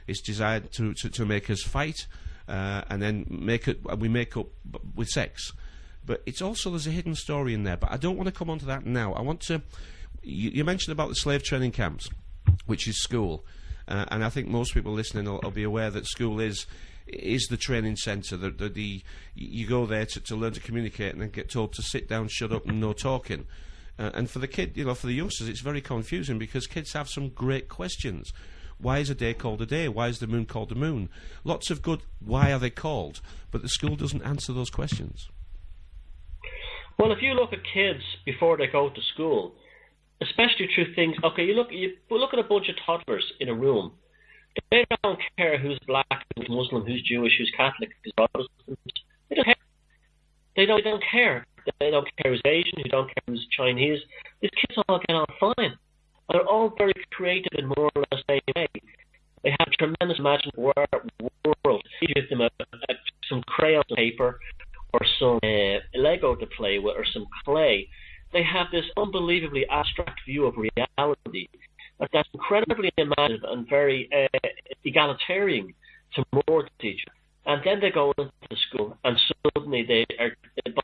It's designed to make us fight, and then we make up with sex. But it's also, there's a hidden story in there, but I don't want to come on to that now. I want to, you mentioned about the slave training camps, which is school. And I think most people listening will be aware that school is the training centre. You go there to learn to communicate and then get told to sit down, shut up, and no talking. And for the kid, for the youngsters, it's very confusing because kids have some great questions. Why is a day called a day? Why is the moon called the moon? Lots of good, why are they called? But the school doesn't answer those questions. Well, if you look at kids before they go to school, especially through things, okay, you look at a bunch of toddlers in a room. They don't care who's black, who's Muslim, who's Jewish, who's Catholic, who's Protestant. They don't care. They don't care. They don't care who's Asian, who don't care who's Chinese. These kids all get on fine. They're all very creative in more or less the same way. They have a tremendous imaginative world. You give them some crayon paper or some Lego to play with or some clay. They have this unbelievably abstract view of reality that's incredibly imaginative and very egalitarian towards each other. And then they go into school, and suddenly they are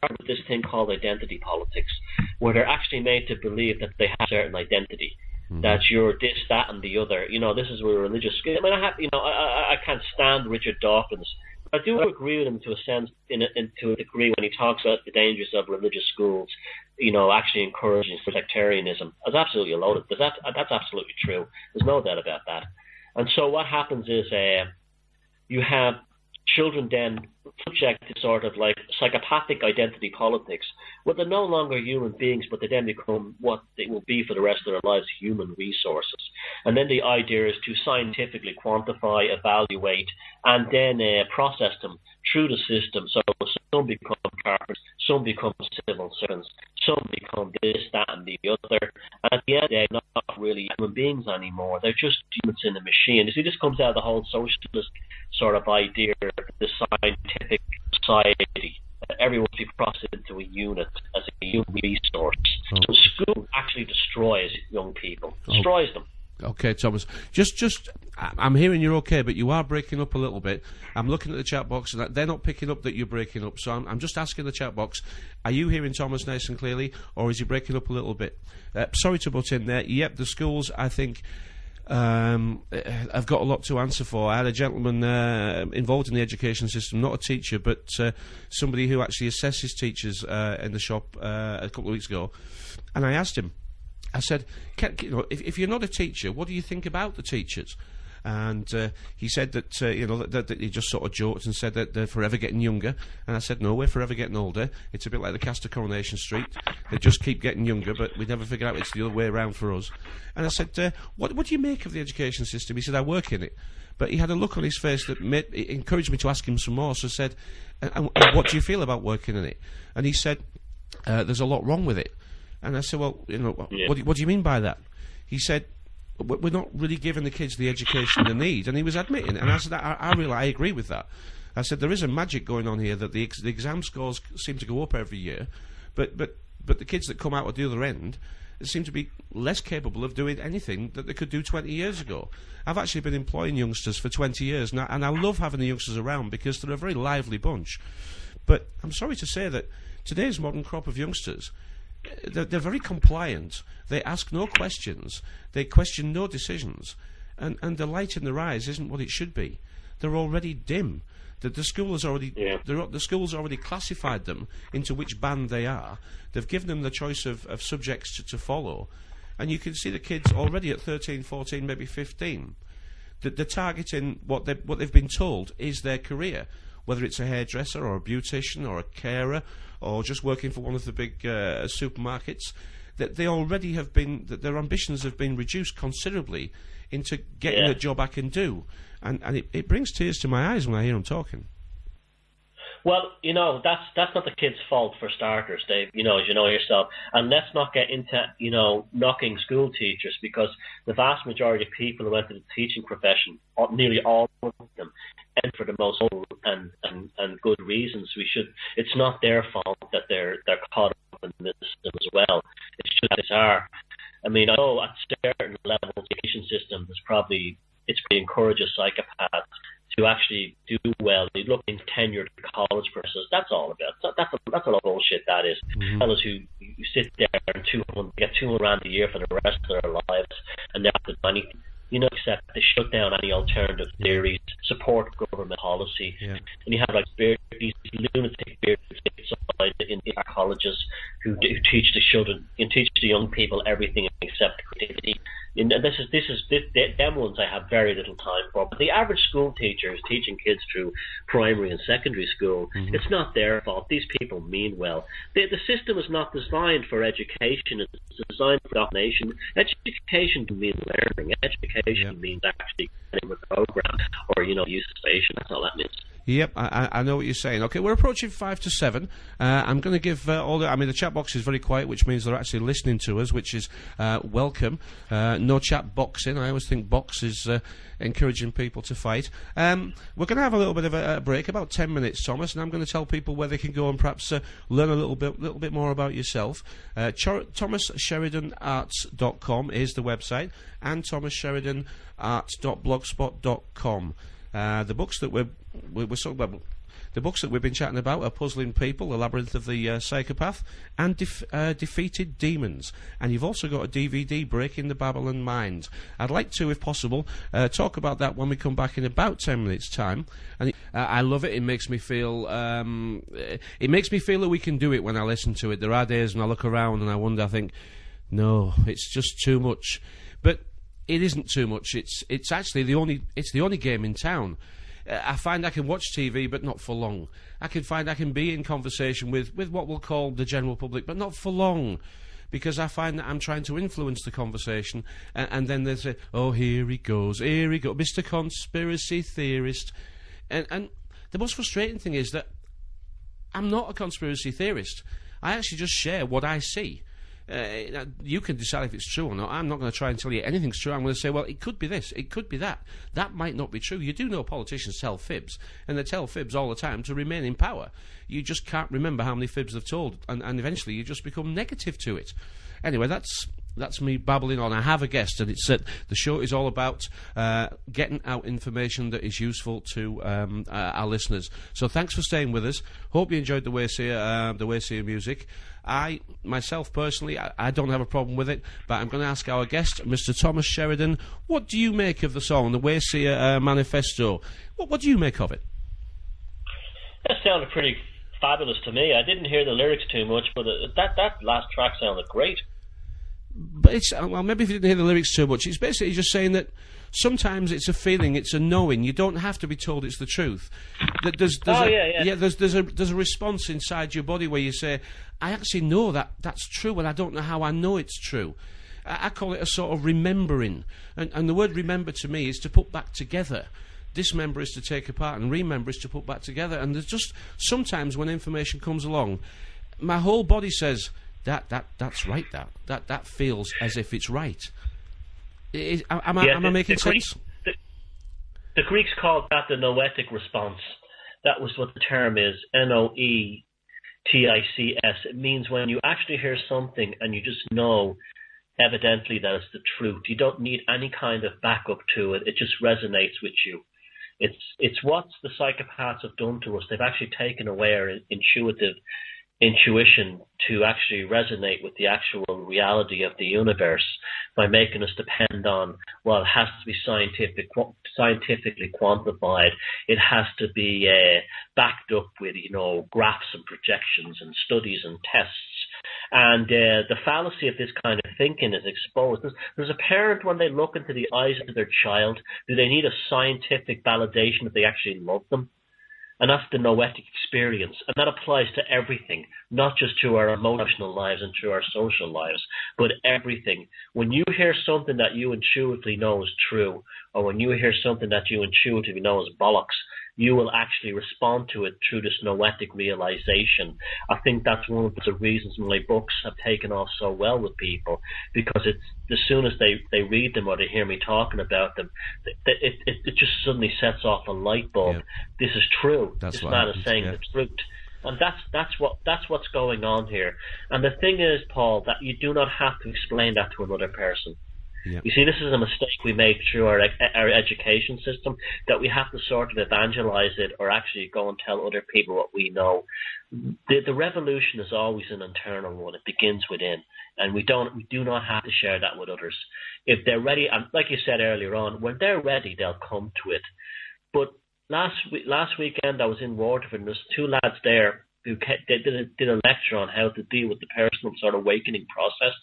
part of this thing called identity politics, where they're actually made to believe that they have a certain identity, that you're this, that, and the other. You know, this is where religious. I mean, I can't stand Richard Dawkins. I do agree with him to a sense, to a degree, when he talks about the dangers of religious schools, you know, actually encouraging sectarianism. That's absolutely loaded. That's absolutely true. There's no doubt about that. And so what happens is you have children then subject to sort of like psychopathic identity politics, where they're no longer human beings, but they then become what they will be for the rest of their lives, human resources. And then the idea is to scientifically quantify, evaluate, and then process them through the system. So some become carpenters, some become civil servants, some become this, that, and the other. And at the end, they're not really human beings anymore. They're just humans in a machine. You see, this comes out of the whole socialist sort of idea, the scientific society. Everyone should be processed into a unit as a human resource. So school actually destroys young people, destroys them. Okay, Thomas. Just, I'm hearing you're okay, but you are breaking up a little bit. I'm looking at the chat box, and they're not picking up that you're breaking up. So I'm just asking the chat box, are you hearing Thomas nice and clearly, or is he breaking up a little bit? Sorry to butt in there. Yep, the schools, I think, I've got a lot to answer for. I had a gentleman involved in the education system, not a teacher, but somebody who actually assesses teachers in the shop a couple of weeks ago, and I asked him, I said, if you're not a teacher, what do you think about the teachers? And he said that that he just sort of joked and said that they're forever getting younger. And I said, no, we're forever getting older. It's a bit like the cast of Coronation Street. They just keep getting younger, but we never figure out it's the other way around for us. And I said, what do you make of the education system? He said, I work in it. But he had a look on his face that encouraged me to ask him some more. So I said, and what do you feel about working in it? And he said, there's a lot wrong with it. And I said, well, what do you mean by that? He said, we're not really giving the kids the education they need. And he was admitting, and I said, I agree with that. I said, there is a magic going on here that the exam scores seem to go up every year, but the kids that come out at the other end seem to be less capable of doing anything that they could do 20 years ago. I've actually been employing youngsters for 20 years now, and I love having the youngsters around because they're a very lively bunch. But I'm sorry to say that today's modern crop of youngsters, they're very compliant. They ask no questions. They question no decisions. And the light in their eyes isn't what it should be. They're already dim. The school has already the school's already classified them into which band they are. They've given them the choice of subjects to follow. And you can see the kids already at 13, 14, maybe 15. They're targeting what they've been told is their career, whether it's a hairdresser or a beautician or a carer or just working for one of the big supermarkets. That they already have been, that their ambitions have been reduced considerably into getting a job I can do. And it brings tears to my eyes when I hear them talking. Well, that's not the kids' fault for starters, Dave, as you know yourself. And let's not get into, knocking school teachers, because the vast majority of people who enter the teaching profession, nearly all of them, and for the most and good reasons. It's not their fault that they're caught up in the system as well. It's just that it's our. I mean, I know at certain levels, the education system it's pretty encourages psychopaths to actually do well. They look in tenured college professors. That's all about. That's a lot of bullshit. That is fellas who sit there and get $200,000 a year for the rest of their lives, and never do anything. Except they shut down any alternative theories, support government policy, and you have these lunatic beards in our colleges who teach the children and teach the young people everything except creativity, Them ones I have very little time for. But the average school teacher is teaching kids through primary and secondary school. It's not their fault. These people mean well. The system is not designed for education. It's designed for domination. Education means learning. Education means actually getting a program or utilization. That's all that means. Yep, I know what you're saying. Okay, we're approaching 5 to 7. I'm going to give the chat box is very quiet, which means they're actually listening to us, which is welcome. No chat boxing. I always think box is encouraging people to fight. We're going to have a little bit of a break, about 10 minutes, Thomas, and I'm going to tell people where they can go and perhaps learn a little bit more about yourself. ThomasSheridanArts.com is the website, and ThomasSheridanArts.blogspot.com. The books that we're talking about, the books that we've been chatting about are Puzzling People, The Labyrinth of the Psychopath, and Defeated Demons. And you've also got a DVD, Breaking the Babylon Mind. I'd like to, if possible, talk about that when we come back in about 10 minutes' time. And I love it. It makes me feel. It makes me feel that we can do it when I listen to it. There are days when I look around and I wonder. I think, no, it's just too much. But it isn't too much. It's actually the only game in town. I find I can watch TV, but not for long. I can be in conversation with what we'll call the general public, but not for long, because I find that I'm trying to influence the conversation, and then they say, "Oh, here he goes, Mr. Conspiracy Theorist," and the most frustrating thing is that I'm not a conspiracy theorist. I actually just share what I see. You can decide if it's true or not. I'm not going to try and tell you anything's true. I'm going to say, well, it could be this, it could be that. That might not be true. You do know politicians tell fibs, and they tell fibs all the time to remain in power. You just can't remember how many fibs they've told, and eventually you just become negative to it. Anyway, that's me babbling on. I have a guest, and it's the show is all about getting out information that is useful to our listeners. So thanks for staying with us. Hope you enjoyed the Wayseer music. I, myself, personally, I don't have a problem with it, but I'm going to ask our guest, Mr. Thomas Sheridan, what do you make of the song, the Wayseer Manifesto? What do you make of it? That sounded pretty fabulous to me. I didn't hear the lyrics too much, but that last track sounded great. But it's, well, maybe if you didn't hear the lyrics too much, it's basically just saying that sometimes it's a feeling, it's a knowing. You don't have to be told it's the truth. That there's a response inside your body where you say, I actually know that's true, and I don't know how I know it's true. I call it a sort of remembering. And the word remember to me is to put back together. Dismember is to take apart, and remember is to put back together. And there's just sometimes when information comes along, my whole body says, that's right, that feels as if it's right. Am I making sense? The Greeks called that the noetic response. That was what the term is, Noetics. It means when you actually hear something and you just know evidently that it's the truth. You don't need any kind of backup to it. It just resonates with you. It's what the psychopaths have done to us. They've actually taken away our intuition to actually resonate with the actual reality of the universe by making us depend on, well, it has to be scientifically quantified. It has to be backed up with, graphs and projections and studies and tests. And the fallacy of this kind of thinking is exposed. There's a parent, when they look into the eyes of their child, do they need a scientific validation that they actually love them? And that's the noetic experience. And that applies to everything, not just to our emotional lives and to our social lives, but everything. When you hear something that you intuitively know is true, or when you hear something that you intuitively know is bollocks, you will actually respond to it through this noetic realization. I think that's one of the reasons my books have taken off so well with people, because it's as soon as they read them or they hear me talking about them, it just suddenly sets off a light bulb. Yeah. This is true. This man is saying the truth. And that's what's going on here. And the thing is, Paul, that you do not have to explain that to another person. Yep. You see, this is a mistake we make through our education system, that we have to sort of evangelize it or actually go and tell other people what we know. The revolution is always an internal one. It begins within, and we do not have to share that with others. If they're ready, and like you said earlier on, when they're ready, they'll come to it. But last weekend I was in Waterford, and there's two lads there who did a lecture on how to deal with the personal sort of awakening process.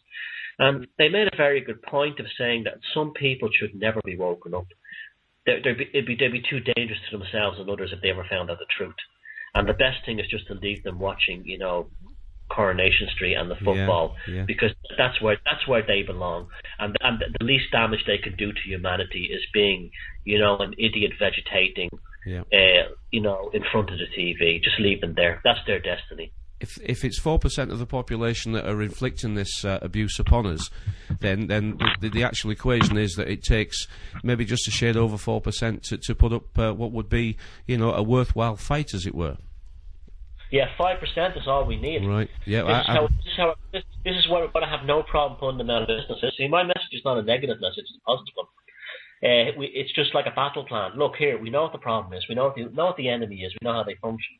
And they made a very good point of saying that some people should never be woken up. They'd be too dangerous to themselves and others if they ever found out the truth. And the best thing is just to leave them watching, Coronation Street and the football, because that's where they belong. And the least damage they can do to humanity is being, an idiot vegetating, in front of the TV. Just leave them there. That's their destiny. If it's 4% of the population that are inflicting this abuse upon us, then the actual equation is that it takes maybe just a shade over 4% to put up what would be, a worthwhile fight, as it were. Yeah, 5% is all we need. Right. Yeah. This is where we're going to have no problem putting them out of business. See, my message is not a negative message; it's a positive one. It's just like a battle plan. Look here, we know what the problem is. We know what the enemy is. We know how they function.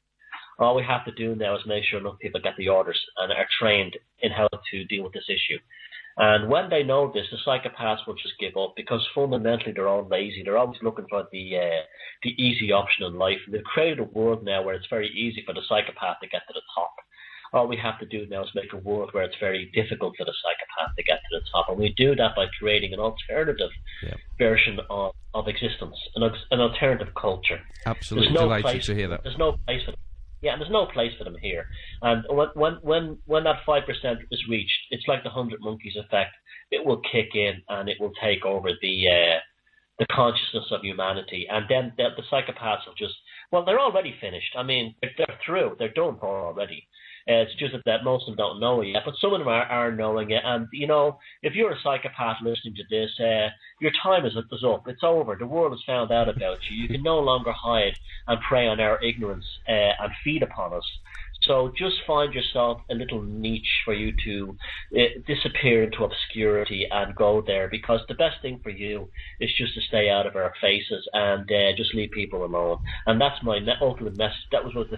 All we have to do now is make sure enough people get the orders and are trained in how to deal with this issue. And when they know this, the psychopaths will just give up, because fundamentally they're all lazy. They're always looking for the easy option in life. And they've created a world now where it's very easy for the psychopath to get to the top. All we have to do now is make a world where it's very difficult for the psychopath to get to the top. And we do that by creating an alternative version of existence, an alternative culture. Absolutely delighted to hear that. There's no place for them. Yeah, and there's no place for them here. And when that 5% is reached, it's like the 100 Monkeys effect. It will kick in and it will take over the consciousness of humanity. And then the psychopaths will just, well, they're already finished. I mean, they're through. They're done for already. It's just that most of them don't know it yet, but some of them are knowing it. And, if you're a psychopath listening to this, your time is up. It's over. The world has found out about you. You can no longer hide and prey on our ignorance and feed upon us. So just find yourself a little niche for you to disappear into obscurity and go there, because the best thing for you is just to stay out of our faces and just leave people alone. And that's my ultimate message. That was what the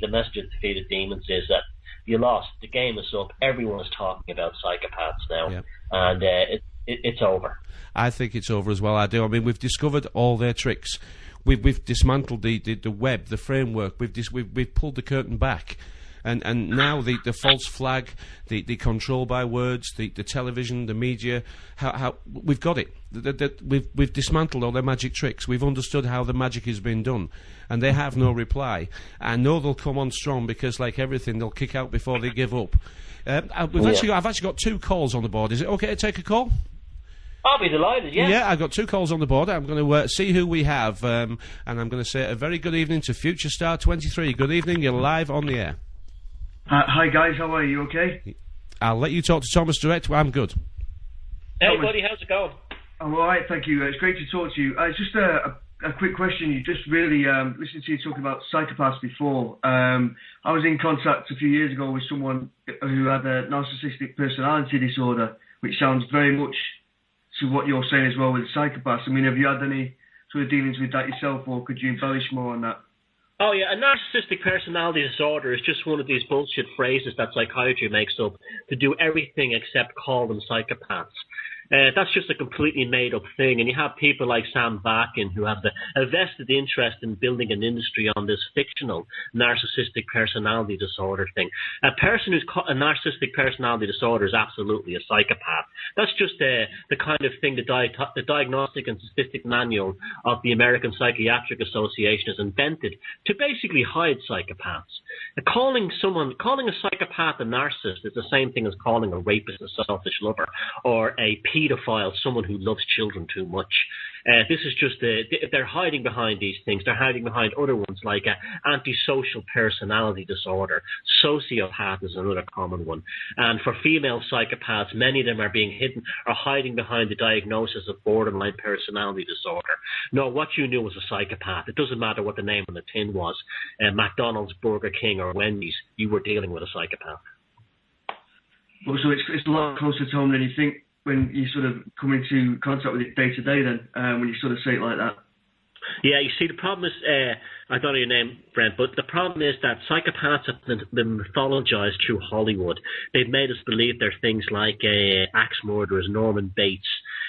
message of Defeated Demons is, that you lost. The game is up. Everyone is talking about psychopaths now, and it's over. I think it's over as well. I do. I mean, we've discovered all their tricks. We've dismantled the web, the framework. We've pulled the curtain back, and now the false flag, the control by words, the television, the media. How we've got it. We've dismantled all their magic tricks. We've understood how the magic has been done, and they have no reply. I know they'll come on strong, because, like everything, they'll kick out before they give up. I've actually got 2 calls on the board. Is it okay to take a call? I'll be delighted, yeah. Yeah, I've got 2 calls on the board. I'm going to see who we have, and I'm going to say a very good evening to Future Star 23. Good evening, you're live on the air. Hi guys, how are you? Okay? I'll let you talk to Thomas direct. I'm good. Hey Thomas, buddy, how's it going? I'm alright, thank you. It's great to talk to you. It's just a quick question. You just really listened to you talking about psychopaths before. I was in contact a few years ago with someone who had a narcissistic personality disorder, which sounds very much to what you're saying as well with psychopaths. I mean, have you had any sort of dealings with that yourself, or could you embellish more on that? Oh yeah, a narcissistic personality disorder is just one of these bullshit phrases that psychiatry makes up to do everything except call them psychopaths. That's just a completely made-up thing, and you have people like Sam Bakin who have a vested interest in building an industry on this fictional narcissistic personality disorder thing. A person who's a narcissistic personality disorder is absolutely a psychopath. That's just the kind of thing the Diagnostic and Statistic Manual of the American Psychiatric Association has invented to basically hide psychopaths. Calling a psychopath a narcissist is the same thing as calling a rapist a selfish lover, or a pedophile someone who loves children too much. This is just they're hiding behind these things. They're hiding behind other ones like antisocial personality disorder. Sociopath is another common one. And for female psychopaths, many of them are hiding behind the diagnosis of borderline personality disorder. No, what you knew was a psychopath. It doesn't matter what the name on the tin was, McDonald's, Burger King, or Wendy's. You were dealing with a psychopath. Well, so it's a lot closer to home than you think when you sort of come into contact with it day to day then, when you sort of say it like that. Yeah, you see, the problem is, I don't know your name, Brent, but the problem is that psychopaths have been mythologized through Hollywood. They've made us believe they're things like axe murderers, Norman Bates,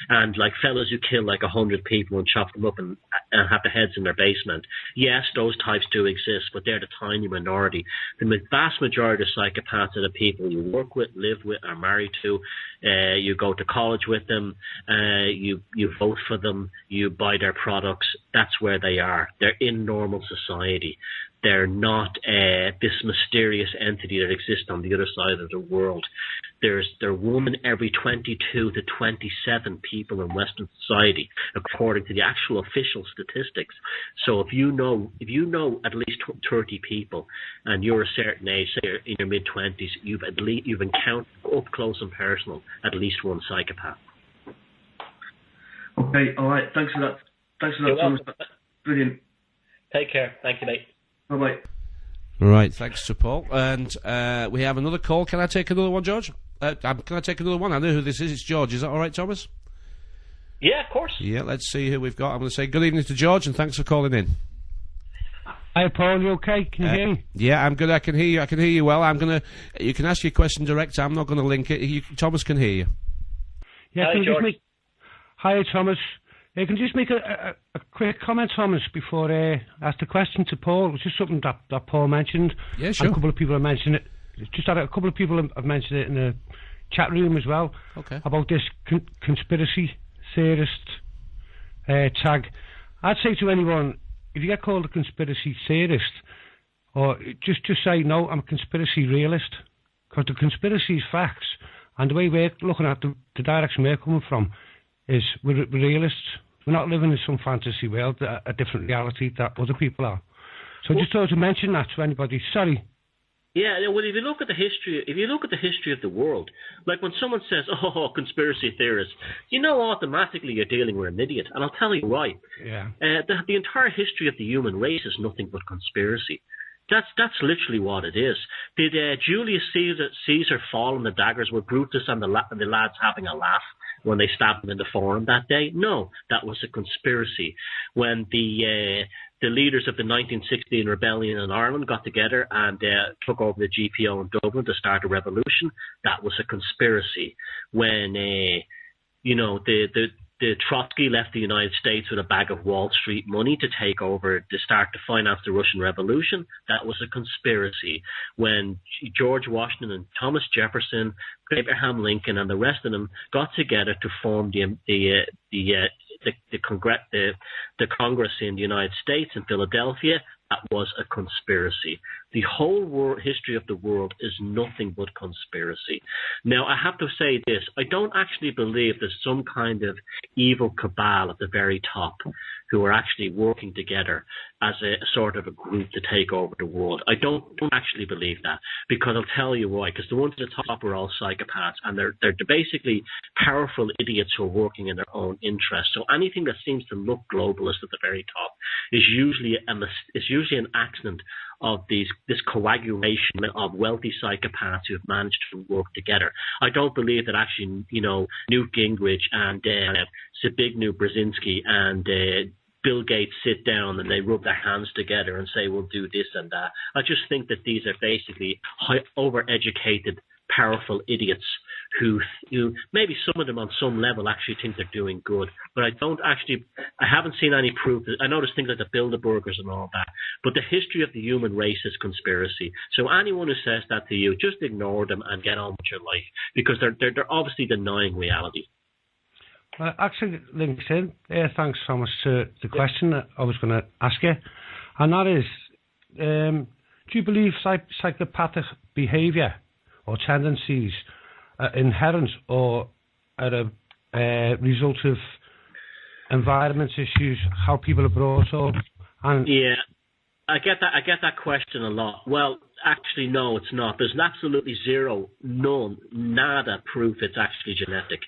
and like fellas who kill like 100 people and chop them up and have the heads in their basement. Yes, those types do exist, but they're the tiny minority. The vast majority of psychopaths are the people you work with, live with, are married to. You go to college with them. You vote for them. You buy their products. That's where they are. They're in normal society. They're not this mysterious entity that exists on the other side of the world. There are one every 22 to 27 people in Western society, according to the actual official statistics. So if you know at least 30 people, and you're a certain age, say you're in your mid-20s, you've encountered up close and personal at least one psychopath. Okay, all right. Thanks for that. Thomas. Brilliant. Take care. Thank you, mate. Bye-bye. Right, thanks to Paul. And we have another call. Can I take another one, George? Can I take another one? I know who this is. It's George. Is that all right, Thomas? Yeah, of course. Yeah, let's see who we've got. I'm going to say good evening to George, and thanks for calling in. Hi, Paul. You okay? Can you hear me? Yeah, I'm good. I can hear you. I can hear you well. You can ask your question direct. I'm not going to link it. Thomas can hear you. Yeah, Hi, George. Hi, Thomas. Can you just make a quick comment, Thomas, before I ask the question to Paul? It was just something that Paul mentioned. Yeah, sure. And a couple of people have mentioned it. Just that a couple of people have mentioned it in the chat room as well. Okay. About this conspiracy theorist tag. I'd say to anyone, if you get called a conspiracy theorist, or just say, no, I'm a conspiracy realist. Because the conspiracy is facts. And the way we're looking at the direction we're coming from is we're realists. We're not living in some fantasy world, a different reality that other people are. So just thought to mention that to anybody. Sorry. Yeah, well, if you look at the history of the world, like when someone says, "Oh, conspiracy theorists," you know automatically you're dealing with an idiot, and I'll tell you why. Yeah. The entire history of the human race is nothing but conspiracy. That's literally what it is. Did Julius Caesar fall in the daggers? Were Brutus and the lads having a laugh when they stabbed him in the forum that day? No, that was a conspiracy. When the leaders of the 1916 rebellion in Ireland got together and took over the GPO in Dublin to start a revolution, that was a conspiracy. When the Trotsky left the United States with a bag of Wall Street money to take over, to start to finance the Russian Revolution, that was a conspiracy. When George Washington and Thomas Jefferson, Abraham Lincoln, and the rest of them got together to form the Congress in the United States in Philadelphia, that was a conspiracy. The whole history of the world is nothing but conspiracy. Now, I have to say this. I don't actually believe there's some kind of evil cabal at the very top who are actually working together as a sort of a group to take over the world. I don't actually believe that, because I'll tell you why. Because the ones at the top are all psychopaths, and they're basically powerful idiots who are working in their own interests. So anything that seems to look globalist at the very top is usually an accident of this coagulation of wealthy psychopaths who have managed to work together. I don't believe that actually, Newt Gingrich and Zbigniew Brzezinski and Bill Gates sit down and they rub their hands together and say, we'll do this and that. I just think that these are basically overeducated, powerful idiots who maybe some of them on some level actually think they're doing good, but I haven't seen any proof. I know there's things like the Bilderbergers and all that, but the history of the human race is conspiracy. So anyone who says that to you, just ignore them and get on with your life, because they're obviously denying reality. Actually, links in. Thanks, Thomas, to the question that I was going to ask you, and that is, do you believe psychopathic behaviour or tendencies are inherent or are a result of environment issues, how people are brought up? And yeah, I get that question a lot. Well, actually, no, it's not. There's absolutely nada proof it's actually genetic.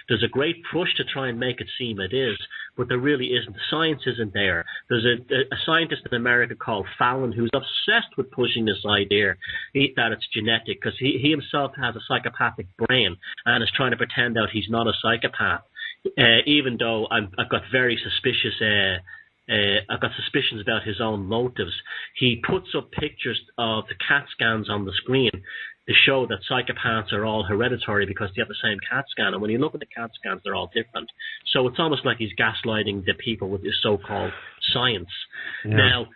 There's a great push to try and make it seem it is, but there really isn't. The science isn't there. There's a scientist in America called Fallon who's obsessed with pushing this idea that it's genetic, because he himself has a psychopathic brain and is trying to pretend out he's not a psychopath, even though I've got very suspicious I've got suspicions about his own motives. He puts up pictures of the CAT scans on the screen to show that psychopaths are all hereditary because they have the same CAT scan. And when you look at the CAT scans, they're all different. So it's almost like he's gaslighting the people with his so-called science. Yeah. Now,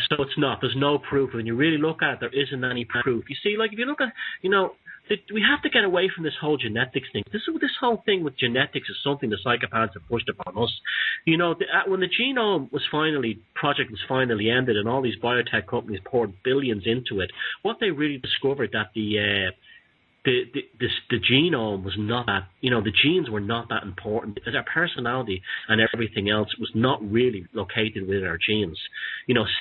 so it's not. There's no proof. When you really look at it, there isn't any proof. You see, like if you look at, we have to get away from this whole genetics thing. This whole thing with genetics is something the psychopaths have pushed upon us. When the genome project was finally ended and all these biotech companies poured billions into it, what they really discovered that the genome was not that, the genes were not that important because our personality and everything else was not really located within our genes.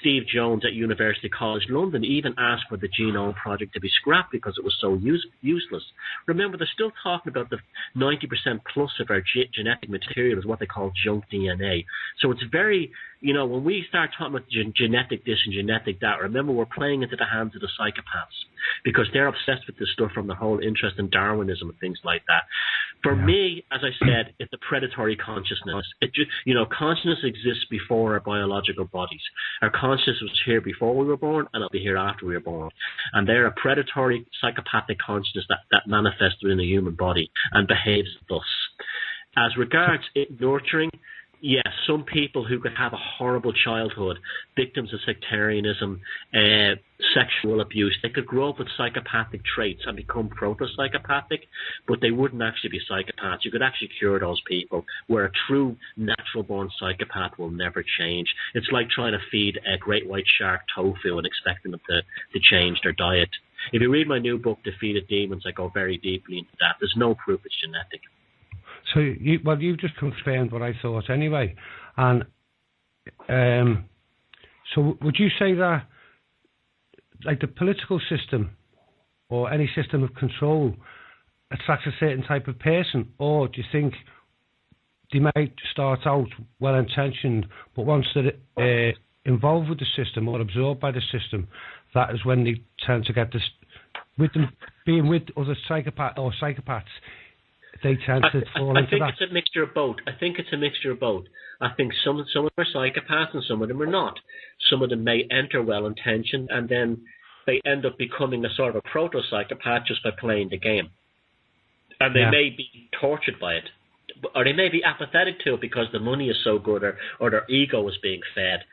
Steve Jones at University College London even asked for the genome project to be scrapped because it was so useless. Remember, they're still talking about the 90% plus of our genetic material is what they call junk DNA. So it's very, when we start talking about genetic this and genetic that, remember we're playing into the hands of the psychopaths because they're obsessed with this stuff from their whole interest in Darwinism and things like that. For me, as I said, it's a predatory consciousness. Consciousness exists before our biological bodies. Our consciousness was here before we were born, and it'll be here after we were born. And they're a predatory, psychopathic consciousness that manifests within the human body and behaves thus. As regards it nurturing, yes, some people who could have a horrible childhood, victims of sectarianism, sexual abuse, they could grow up with psychopathic traits and become proto-psychopathic, but they wouldn't actually be psychopaths. You could actually cure those people, where a true natural-born psychopath will never change. It's like trying to feed a great white shark tofu and expecting them to change their diet. If you read my new book, Defeated Demons, I go very deeply into that. There's no proof it's genetic. So, you've just confirmed what I thought anyway. And so would you say that, like, the political system or any system of control attracts a certain type of person? Or do you think they might start out well-intentioned, but once they're involved with the system or absorbed by the system, that is when they tend to get this, with them being with other psychopaths, they tend to fall into that. I think it's a mixture of both. I think some of them are psychopaths and some of them are not. Some of them may enter well-intentioned and then they end up becoming a sort of a proto-psychopath just by playing the game. And they may be tortured by it. Or they may be apathetic to it because the money is so good or their ego is being fed.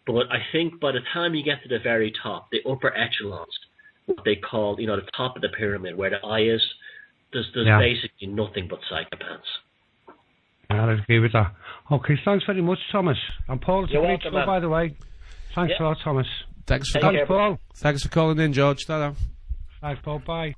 But I think by the time you get to the very top, the upper echelons, what they call, the top of the pyramid where the eye is, there's basically nothing but psychopaths. Yeah, I agree with that. Okay, thanks very much, Thomas. And Paul, it's a great show, by the way. Thanks a lot, Thomas. Thanks, Paul. Thanks for calling in, George. Ta-da. Thanks, Paul. Bye.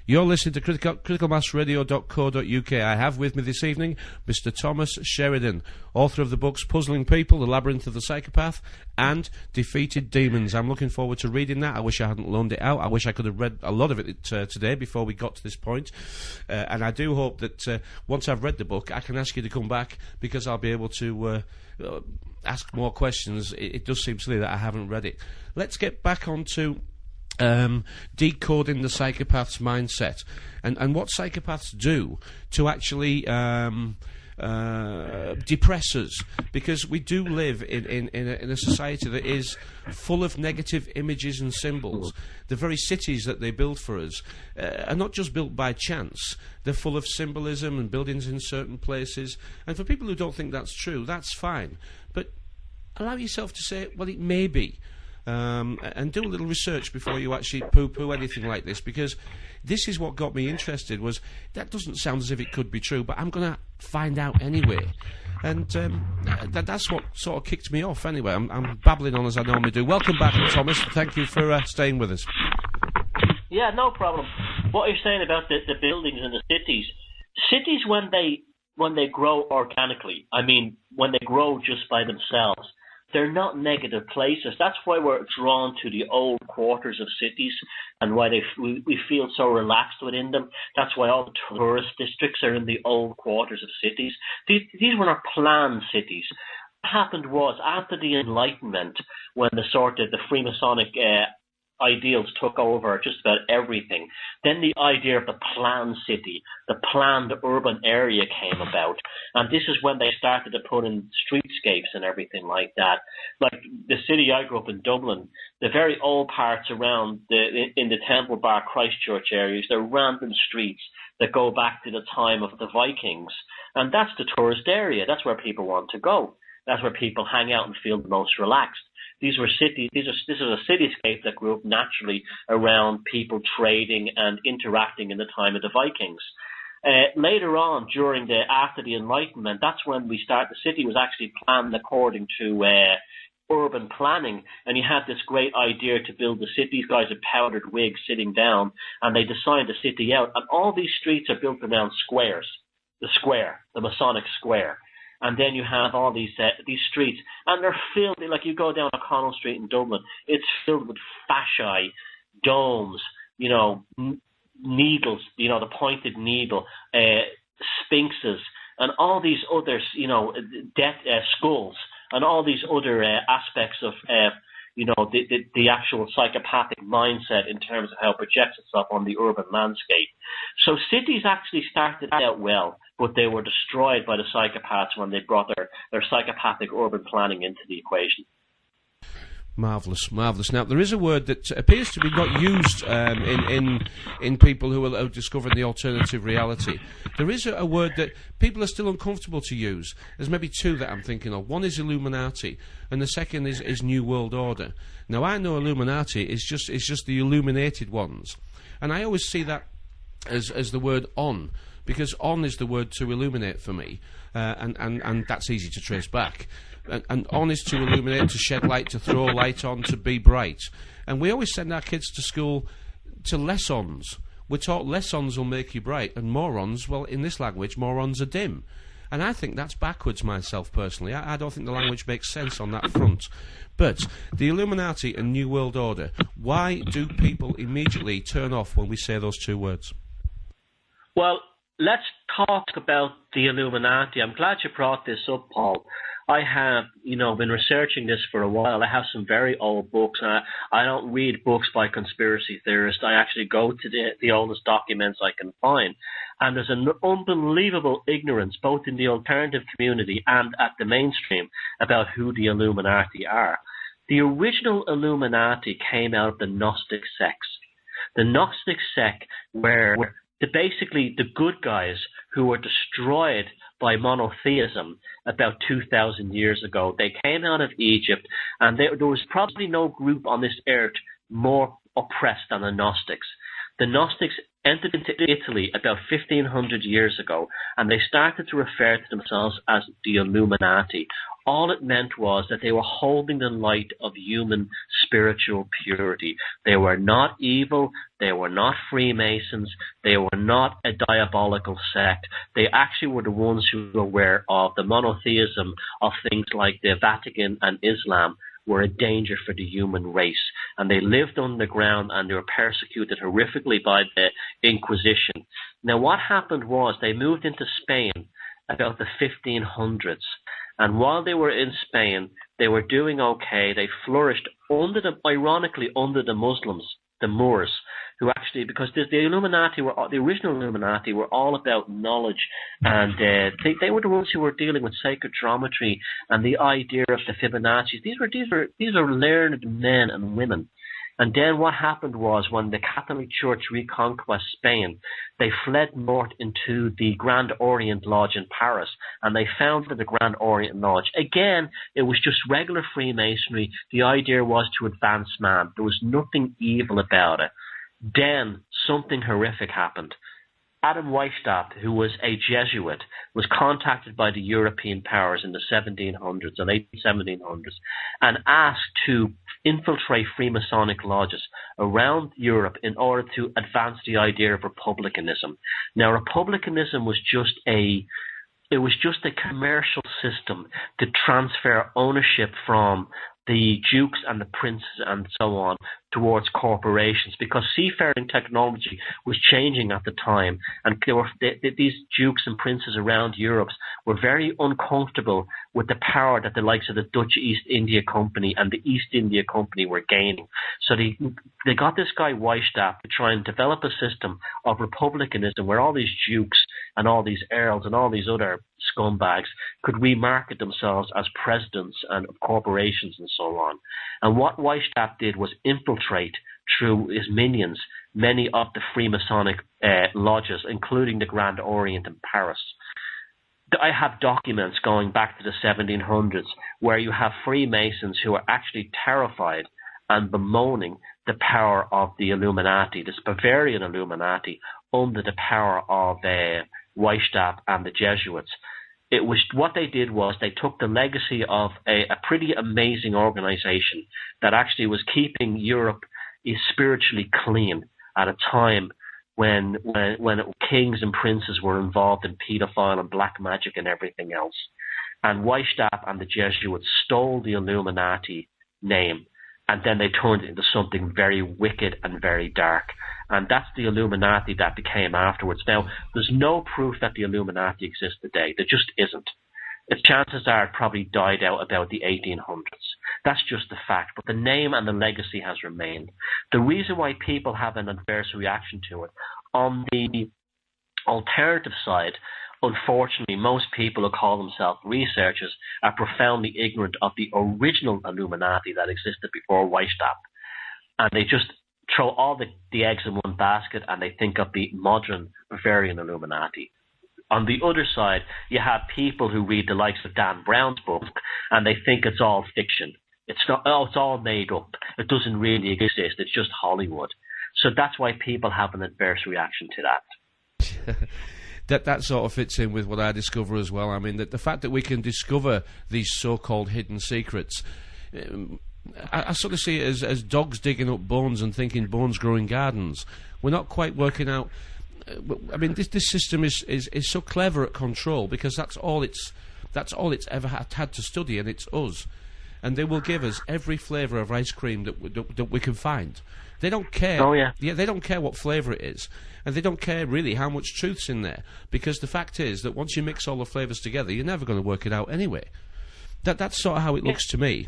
You're listening to criticalmassradio.co.uk. I have with me this evening Mr. Thomas Sheridan, author of the books Puzzling People, The Labyrinth of the Psychopath, and Defeated Demons. I'm looking forward to reading that. I wish I hadn't loaned it out. I wish I could have read a lot of it today before we got to this point. And I do hope that once I've read the book, I can ask you to come back because I'll be able to ask more questions. It does seem silly that I haven't read it. Let's get back on to decoding the psychopath's mindset and what psychopaths do to actually depress us, because we do live in a society that is full of negative images and symbols. The very cities that they build for us are not just built by chance. They're full of symbolism and buildings in certain places, and for people who don't think that's true, that's fine, but allow yourself to say, well, it may be. And do a little research before you actually poo-poo anything like this, because this is what got me interested. Was that doesn't sound as if it could be true, but I'm going to find out anyway. And that's what sort of kicked me off anyway. I'm babbling on as I normally do. Welcome back, Thomas. Thank you for staying with us. Yeah, no problem. What you're saying about the buildings and the cities when they grow organically, I mean when they grow just by themselves, they're not negative places. That's why we're drawn to the old quarters of cities and why we feel so relaxed within them. That's why all the tourist districts are in the old quarters of cities. These were not planned cities. What happened was, after the Enlightenment, when the Freemasonic ideals took over just about everything. Then the idea of the planned city, the planned urban area came about. And this is when they started to put in streetscapes and everything like that. Like the city I grew up in, Dublin, the very old parts around in the Temple Bar, Christchurch areas, they're random streets that go back to the time of the Vikings. And that's the tourist area. That's where people want to go. That's where people hang out and feel the most relaxed. These were cities. This is a cityscape that grew up naturally around people trading and interacting in the time of the Vikings. Later on, after the Enlightenment, that's when the city was actually planned according to urban planning, and you had this great idea to build the city. These guys had powdered wigs sitting down, and they designed the city out. And all these streets are built around squares. The square, the Masonic square. And then you have all these streets, and they're filled, like you go down O'Connell Street in Dublin, it's filled with fasci, domes, needles, the pointed needle, sphinxes, and all these other, skulls, and all these other aspects of, the actual psychopathic mindset in terms of how it projects itself on the urban landscape. So cities actually started out well, but they were destroyed by the psychopaths when they brought their psychopathic urban planning into the equation. Marvellous, marvellous. Now, there is a word that appears to be not used in people who are discovering the alternative reality. There is a word that people are still uncomfortable to use. There's maybe two that I'm thinking of. One is Illuminati, and the second is New World Order. Now, I know Illuminati is just the illuminated ones, and I always see that as the word on, because on is the word to illuminate for me, and that's easy to trace back. And on is to illuminate, to shed light, to throw light on, to be bright. And we always send our kids to school to lessons. We're taught lessons will make you bright, and morons, well, in this language, morons are dim. And I think that's backwards myself, personally. I don't think the language makes sense on that front. But the Illuminati and New World Order, why do people immediately turn off when we say those two words? Well, let's talk about the Illuminati. I'm glad you brought this up, Paul. I have, been researching this for a while. I have some very old books. I don't read books by conspiracy theorists. I actually go to the oldest documents I can find. And there's an unbelievable ignorance, both in the alternative community and at the mainstream, about who the Illuminati are. The original Illuminati came out of the Gnostic sects. The Gnostic sect were basically the good guys who were destroyed by monotheism about 2,000 years ago. They came out of Egypt, and there was probably no group on this earth more oppressed than the Gnostics. The Gnostics entered into Italy about 1,500 years ago, and they started to refer to themselves as the Illuminati. All it meant was that they were holding the light of human spiritual purity. They were not evil. They were not Freemasons. They were not a diabolical sect. They actually were the ones who were aware of the monotheism of things like the Vatican and Islam were a danger for the human race. And they lived underground, and they were persecuted horrifically by the Inquisition. Now, what happened was they moved into Spain about the 1500s. And while they were in Spain, they were doing okay. They flourished ironically under the Muslims, the Moors, who actually, because the original Illuminati were all about knowledge, and they were the ones who were dealing with sacred geometry and the idea of the Fibonacci. These are learned men and women. And then what happened was, when the Catholic Church reconquered Spain, they fled north into the Grand Orient Lodge in Paris, and they founded the Grand Orient Lodge. Again, it was just regular Freemasonry. The idea was to advance man. There was nothing evil about it. Then something horrific happened. Adam Weishaupt, who was a Jesuit, was contacted by the European powers in the 1700s and late 1700s and asked to infiltrate Freemasonic lodges around Europe in order to advance the idea of republicanism. Now, republicanism was just a commercial system to transfer ownership from the dukes and the princes and so on towards corporations, because seafaring technology was changing at the time, and these dukes and princes around Europe were very uncomfortable with the power that the likes of the Dutch East India Company and the East India Company were gaining. So they got this guy Weishaupt to try and develop a system of republicanism where all these dukes and all these earls and all these other scumbags could remarket themselves as presidents and of corporations and so on. And what Weishaupt did was infiltrate through his minions many of the Freemasonic lodges, including the Grand Orient in Paris. I have documents going back to the 1700s where you have Freemasons who are actually terrified and bemoaning the power of the Illuminati, this Bavarian Illuminati, under the power of Weishaupt and the Jesuits. It was what they did was they took the legacy of a pretty amazing organization that actually was keeping Europe spiritually clean at a time when kings and princes were involved in paedophile and black magic and everything else. And Weishaupt and the Jesuits stole the Illuminati name, and then they turned it into something very wicked and very dark. And that's the Illuminati that became afterwards. Now, there's no proof that the Illuminati exists today. There just isn't. The chances are it probably died out about the 1800s. That's just the fact. But the name and the legacy has remained. The reason why people have an adverse reaction to it, on the alternative side, unfortunately, most people who call themselves researchers are profoundly ignorant of the original Illuminati that existed before Weishaupt. And they just throw all the eggs in one basket and they think of the modern Bavarian Illuminati. On the other side, you have people who read the likes of Dan Brown's book and they think it's all fiction. It's not. Oh, it's all made up. It doesn't really exist. It's just Hollywood. So that's why people have an adverse reaction to that. That sort of fits in with what I discover as well. I mean, the fact that we can discover these so-called hidden secrets, I sort of see it as dogs digging up bones and thinking bones grow in gardens. We're not quite working out. I mean, this system is so clever at control because that's all it's ever had to study, and it's us. And they will give us every flavour of ice cream that we can find. They don't care. Oh, yeah. They don't care what flavour it is. And they don't care really how much truth's in there. Because the fact is that once you mix all the flavours together, you're never going to work it out anyway. That's sort of how it looks to me.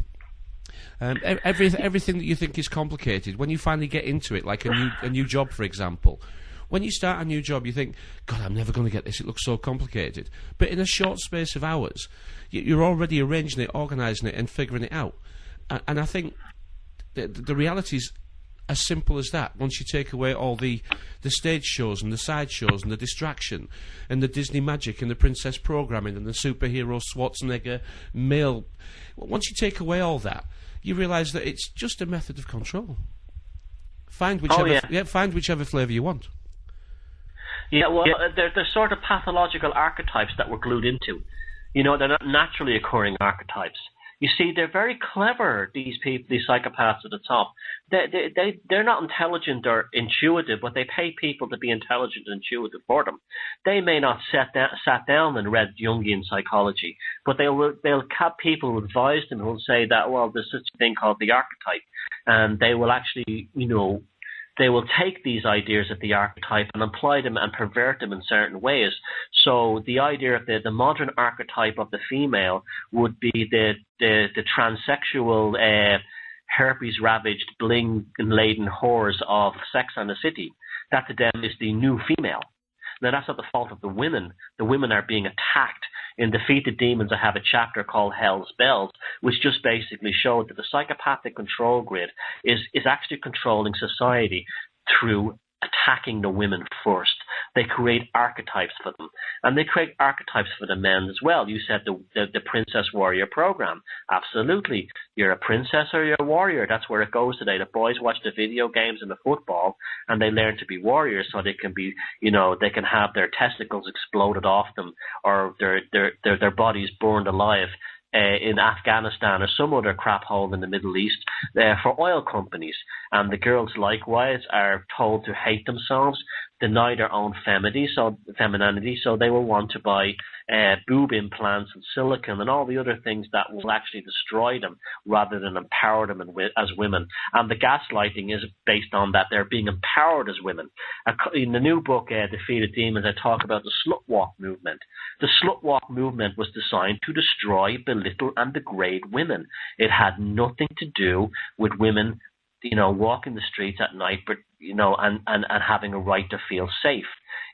Everything that you think is complicated, when you finally get into it, like a new job, for example. When you start a new job, you think, God, I'm never going to get this. It looks so complicated. But in a short space of hours, you're already arranging it, organising it, and figuring it out. And I think the reality is as simple as that. Once you take away all the stage shows and the side shows and the distraction and the Disney magic and the princess programming and the superhero Schwarzenegger male, once you take away all that, you realise that it's just a method of control. Find whichever flavour you want. Yeah, well, they're sort of pathological archetypes that we're glued into. You know, they're not naturally occurring archetypes. You see, they're very clever, these people, these psychopaths at the top. They're not intelligent or intuitive, but they pay people to be intelligent and intuitive for them. They may not sat down and read Jungian psychology, but they'll have people who advise them who will say that, well, there's such a thing called the archetype. And they will actually, they will take these ideas of the archetype and apply them and pervert them in certain ways. So the idea of the modern archetype of the female would be the transsexual, herpes-ravaged, bling-laden whores of Sex and the City. That to them is the new female. Now, that's not the fault of the women. The women are being attacked. In Defeat the Demons, I have a chapter called Hell's Bells, which just basically showed that the psychopathic control grid is actually controlling society through attacking the women first. They create archetypes for them. And they create archetypes for the men as well. You said the Princess Warrior program. Absolutely. You're a princess or you're a warrior. That's where it goes today. The boys watch the video games and the football, and they learn to be warriors so they can be, they can have their testicles exploded off them or their bodies burned alive in Afghanistan or some other crap hole in the Middle East for oil companies. And the girls likewise are told to hate themselves deny their own femininity, so they will want to buy boob implants and silicone and all the other things that will actually destroy them rather than empower them as women. And the gaslighting is based on that they're being empowered as women. In the new book, Defeated Demons, I talk about the slut walk movement. The slut walk movement was designed to destroy, belittle, and degrade women. It had nothing to do with women, walking the streets at night, but and having a right to feel safe.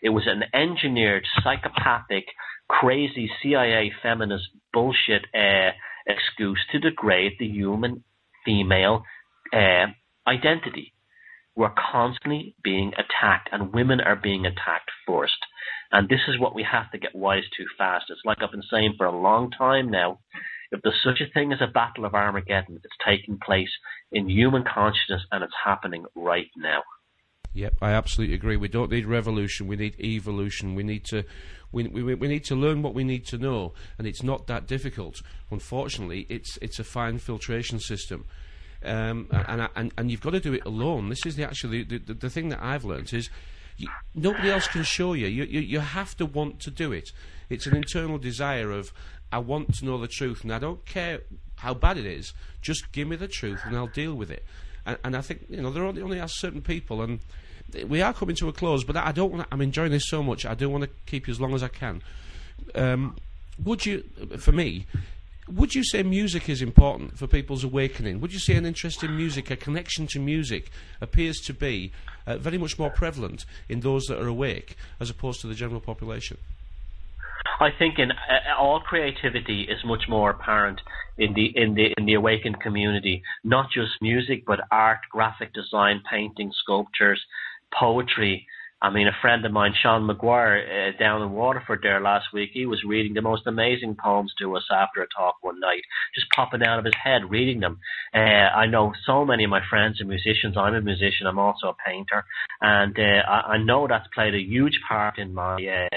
It was an engineered, psychopathic, crazy CIA feminist bullshit excuse to degrade the human female identity. We're constantly being attacked, and women are being attacked first. And this is what we have to get wise to fast. It's like I've been saying for a long time now. If there's such a thing as a battle of Armageddon, it's taking place in human consciousness, and it's happening right now. Yep, I absolutely agree. We don't need revolution. We need evolution. We need to learn what we need to know, and it's not that difficult. Unfortunately, it's a fine filtration system, and you've got to do it alone. This is the thing that I've learned is nobody else can show you. You have to want to do it. It's an internal desire of, I want to know the truth, and I don't care how bad it is. Just give me the truth, and I'll deal with it. And I think there only are certain people, and we are coming to a close. But I don't want. I'm enjoying this so much. I do want to keep you as long as I can. Would you say music is important for people's awakening? Would you say an interest in music, a connection to music, appears to be very much more prevalent in those that are awake as opposed to the general population? I think in all creativity is much more apparent in the awakened community. Not just music, but art, graphic design, painting, sculptures, poetry. I mean, a friend of mine, Sean Maguire, down in Waterford there last week, he was reading the most amazing poems to us after a talk one night, just popping out of his head, reading them. I know so many of my friends are musicians. I'm a musician. I'm also a painter. And I know that's played a huge part in my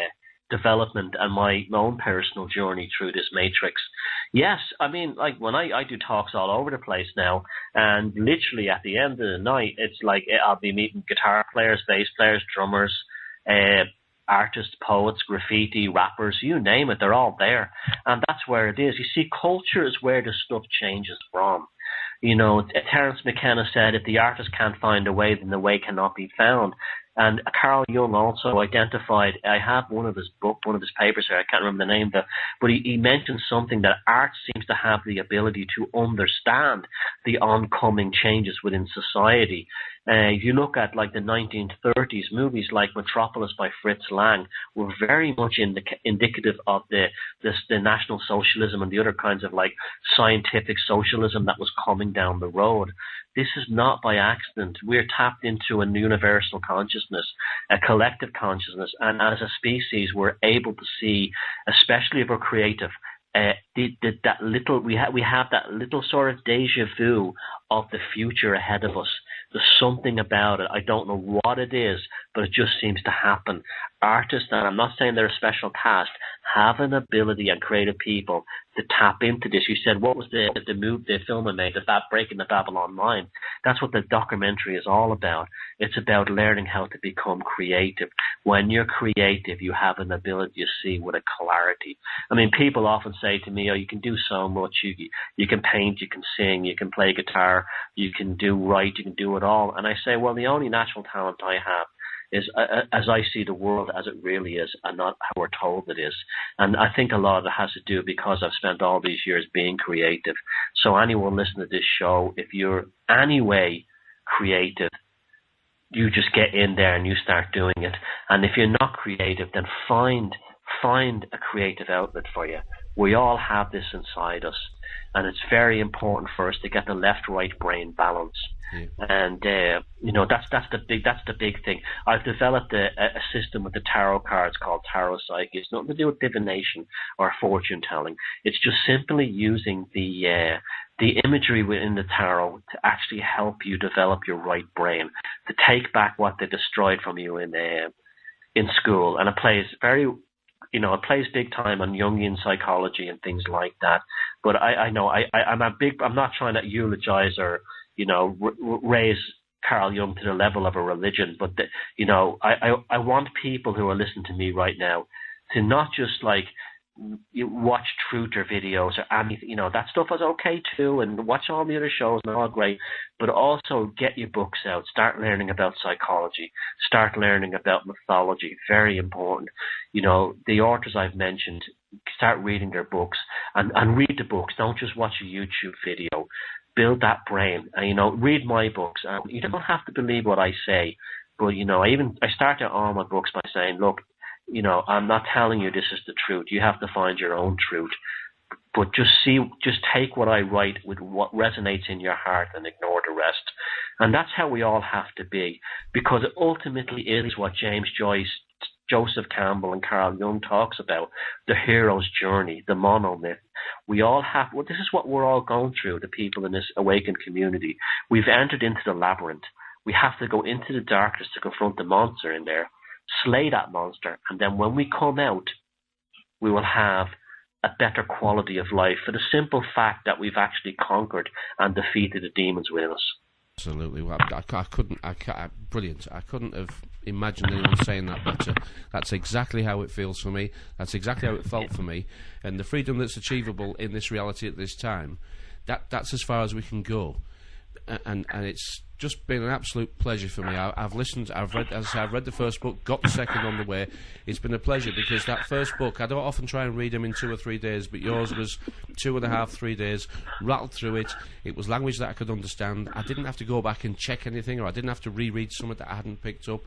development and my own personal journey through this matrix. Yes, I mean, like when I do talks all over the place now, and literally at the end of the night, it's like I'll be meeting guitar players, bass players, drummers, artists, poets, graffiti, rappers, you name it, they're all there. And that's where it is. You see, culture is where the stuff changes from. Terence McKenna said, if the artist can't find a way, then the way cannot be found. And Carl Jung also identified, I have one of his papers here, I can't remember the name of it, but he mentioned something that art seems to have the ability to understand the oncoming changes within society. If you look at like the 1930s, movies like Metropolis by Fritz Lang were very much indicative of the National Socialism and the other kinds of like scientific socialism that was coming down the road. This is not by accident. We're tapped into a universal consciousness, a collective consciousness, and as a species, we're able to see, especially if we're creative, we have that little sort of deja vu of the future ahead of us. There's something about it. I don't know what it is, but it just seems to happen. Artists, and I'm not saying they're a special cast, have an ability, and creative people to tap into this. You said, what was the film I made, Breaking the Babylon Mind? That's what the documentary is all about. It's about learning how to become creative. When you're creative, you have an ability to see with a clarity. I mean, people often say to me, oh, you can do so much. You can paint, you can sing, you can play guitar, you can write, you can do it all. And I say, well, the only natural talent I have is as I see the world as it really is, and not how we're told it is. And I think a lot of it has to do because I've spent all these years being creative. So anyone listening to this show, if you're any way creative, you just get in there and you start doing it. And if you're not creative, then find a creative outlet for you. We all have this inside us, and it's very important for us to get the left-right brain balance. Yeah. And that's the big thing. I've developed a system with the tarot cards called Tarot Psyche. It's nothing to do with divination or fortune telling. It's just simply using the imagery within the tarot to actually help you develop your right brain, to take back what they destroyed from you in school. And it plays big time on Jungian psychology and things like that. But I'm not trying to eulogize or raise Carl Jung to the level of a religion, but I want people who are listening to me right now to not just like you watch truther videos or anything, that stuff is okay too, and watch all the other shows and all great, but also get your books out, start learning about psychology, start learning about mythology, very important. The authors I've mentioned, start reading their books and read the books, don't just watch a YouTube video. Build that brain, and read my books. You don't have to believe what I say, but I start out all my books by saying, look, I'm not telling you this is the truth. You have to find your own truth. But just take what I write with what resonates in your heart and ignore the rest. And that's how we all have to be, because it ultimately is what James Joyce, Joseph Campbell and Carl Jung talks about, the hero's journey, the monomyth. We all have, this is what we're all going through, the people in this awakened community. We've entered into the labyrinth. We have to go into the darkness to confront the monster in there, slay that monster, and then when we come out, we will have a better quality of life for the simple fact that we've actually conquered and defeated the demons within us. Absolutely. Well, brilliant. I couldn't have imagined anyone saying that better. That's exactly how it feels for me. That's exactly how it felt for me. And the freedom that's achievable in this reality at this time, that's as far as we can go. And it's just been an absolute pleasure for me. I've listened, I've read the first book, got the second on the way. It's been a pleasure because that first book, I don't often try and read them in 2 or 3 days, but yours was 2.5, 3 days, rattled through it. It was language that I could understand. I didn't have to go back and check anything, or I didn't have to reread something that I hadn't picked up.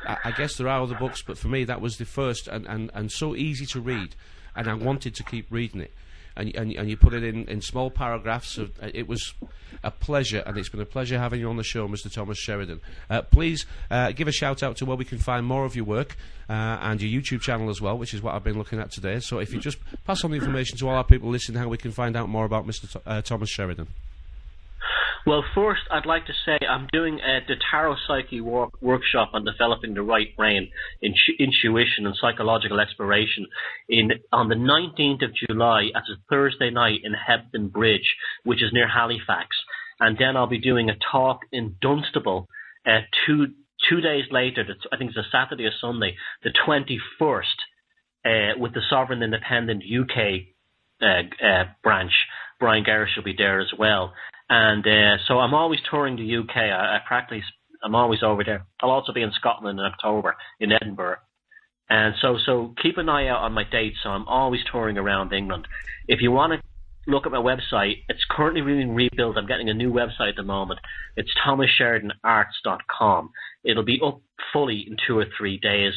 I guess there are other books, but for me that was the first, and so easy to read, and I wanted to keep reading it. And you put it in small paragraphs. So it was a pleasure, and it's been a pleasure having you on the show, Mr. Thomas Sheridan. Please give a shout out to where we can find more of your work and your YouTube channel as well, which is what I've been looking at today. So if you just pass on the information to all our people listening, how we can find out more about Mr. Thomas Sheridan. Well, first, I'd like to say I'm doing the Tarot Psyche workshop on developing the right brain, intuition and psychological exploration on the 19th of July at a Thursday night in Hebden Bridge, which is near Halifax. And then I'll be doing a talk in Dunstable 2 days later. I think it's a Saturday or Sunday, the 21st, with the Sovereign Independent UK branch. Brian Garrish will be there as well. And so I'm always touring the UK. I'm always over there. I'll also be in Scotland in October, in Edinburgh. And so keep an eye out on my dates. So I'm always touring around England. If you want to look at my website, it's currently being rebuilt. I'm getting a new website at the moment. It's thomassheridanarts.com. It'll be up fully in 2 or 3 days.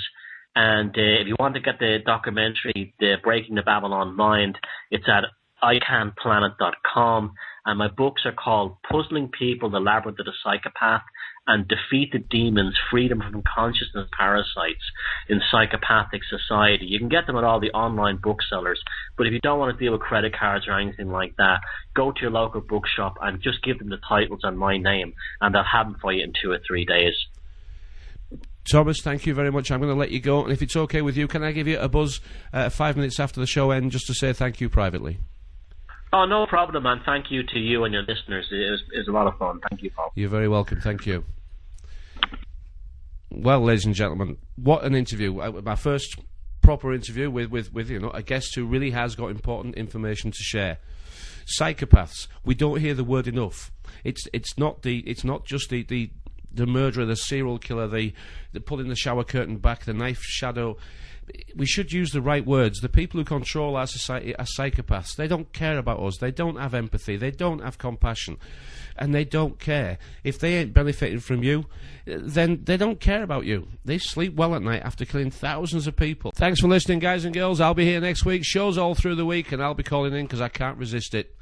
And if you want to get the documentary, The Breaking the Babylon Mind, it's at icanplanet.com. And my books are called Puzzling People, The Labyrinth of the Psychopath, and Defeat the Demons, Freedom from Consciousness Parasites in Psychopathic Society. You can get them at all the online booksellers, but if you don't want to deal with credit cards or anything like that, go to your local bookshop and just give them the titles and my name, and they'll have them for you in 2 or 3 days. Thomas, thank you very much. I'm going to let you go, and if it's okay with you, can I give you a buzz 5 minutes after the show ends just to say thank you privately? Oh, no problem, man. Thank you to you and your listeners. It was a lot of fun. Thank you, Paul. You're very welcome. Thank you. Well, ladies and gentlemen, what an interview. My first proper interview with a guest who really has got important information to share. Psychopaths. We don't hear the word enough. It's not just the murderer, the serial killer, the pulling the shower curtain back, the knife shadow. We should use the right words. The people who control our society are psychopaths. They don't care about us. They don't have empathy. They don't have compassion. And they don't care. If they ain't benefiting from you, then they don't care about you. They sleep well at night after killing thousands of people. Thanks for listening, guys and girls. I'll be here next week. Shows all through the week, and I'll be calling in because I can't resist it.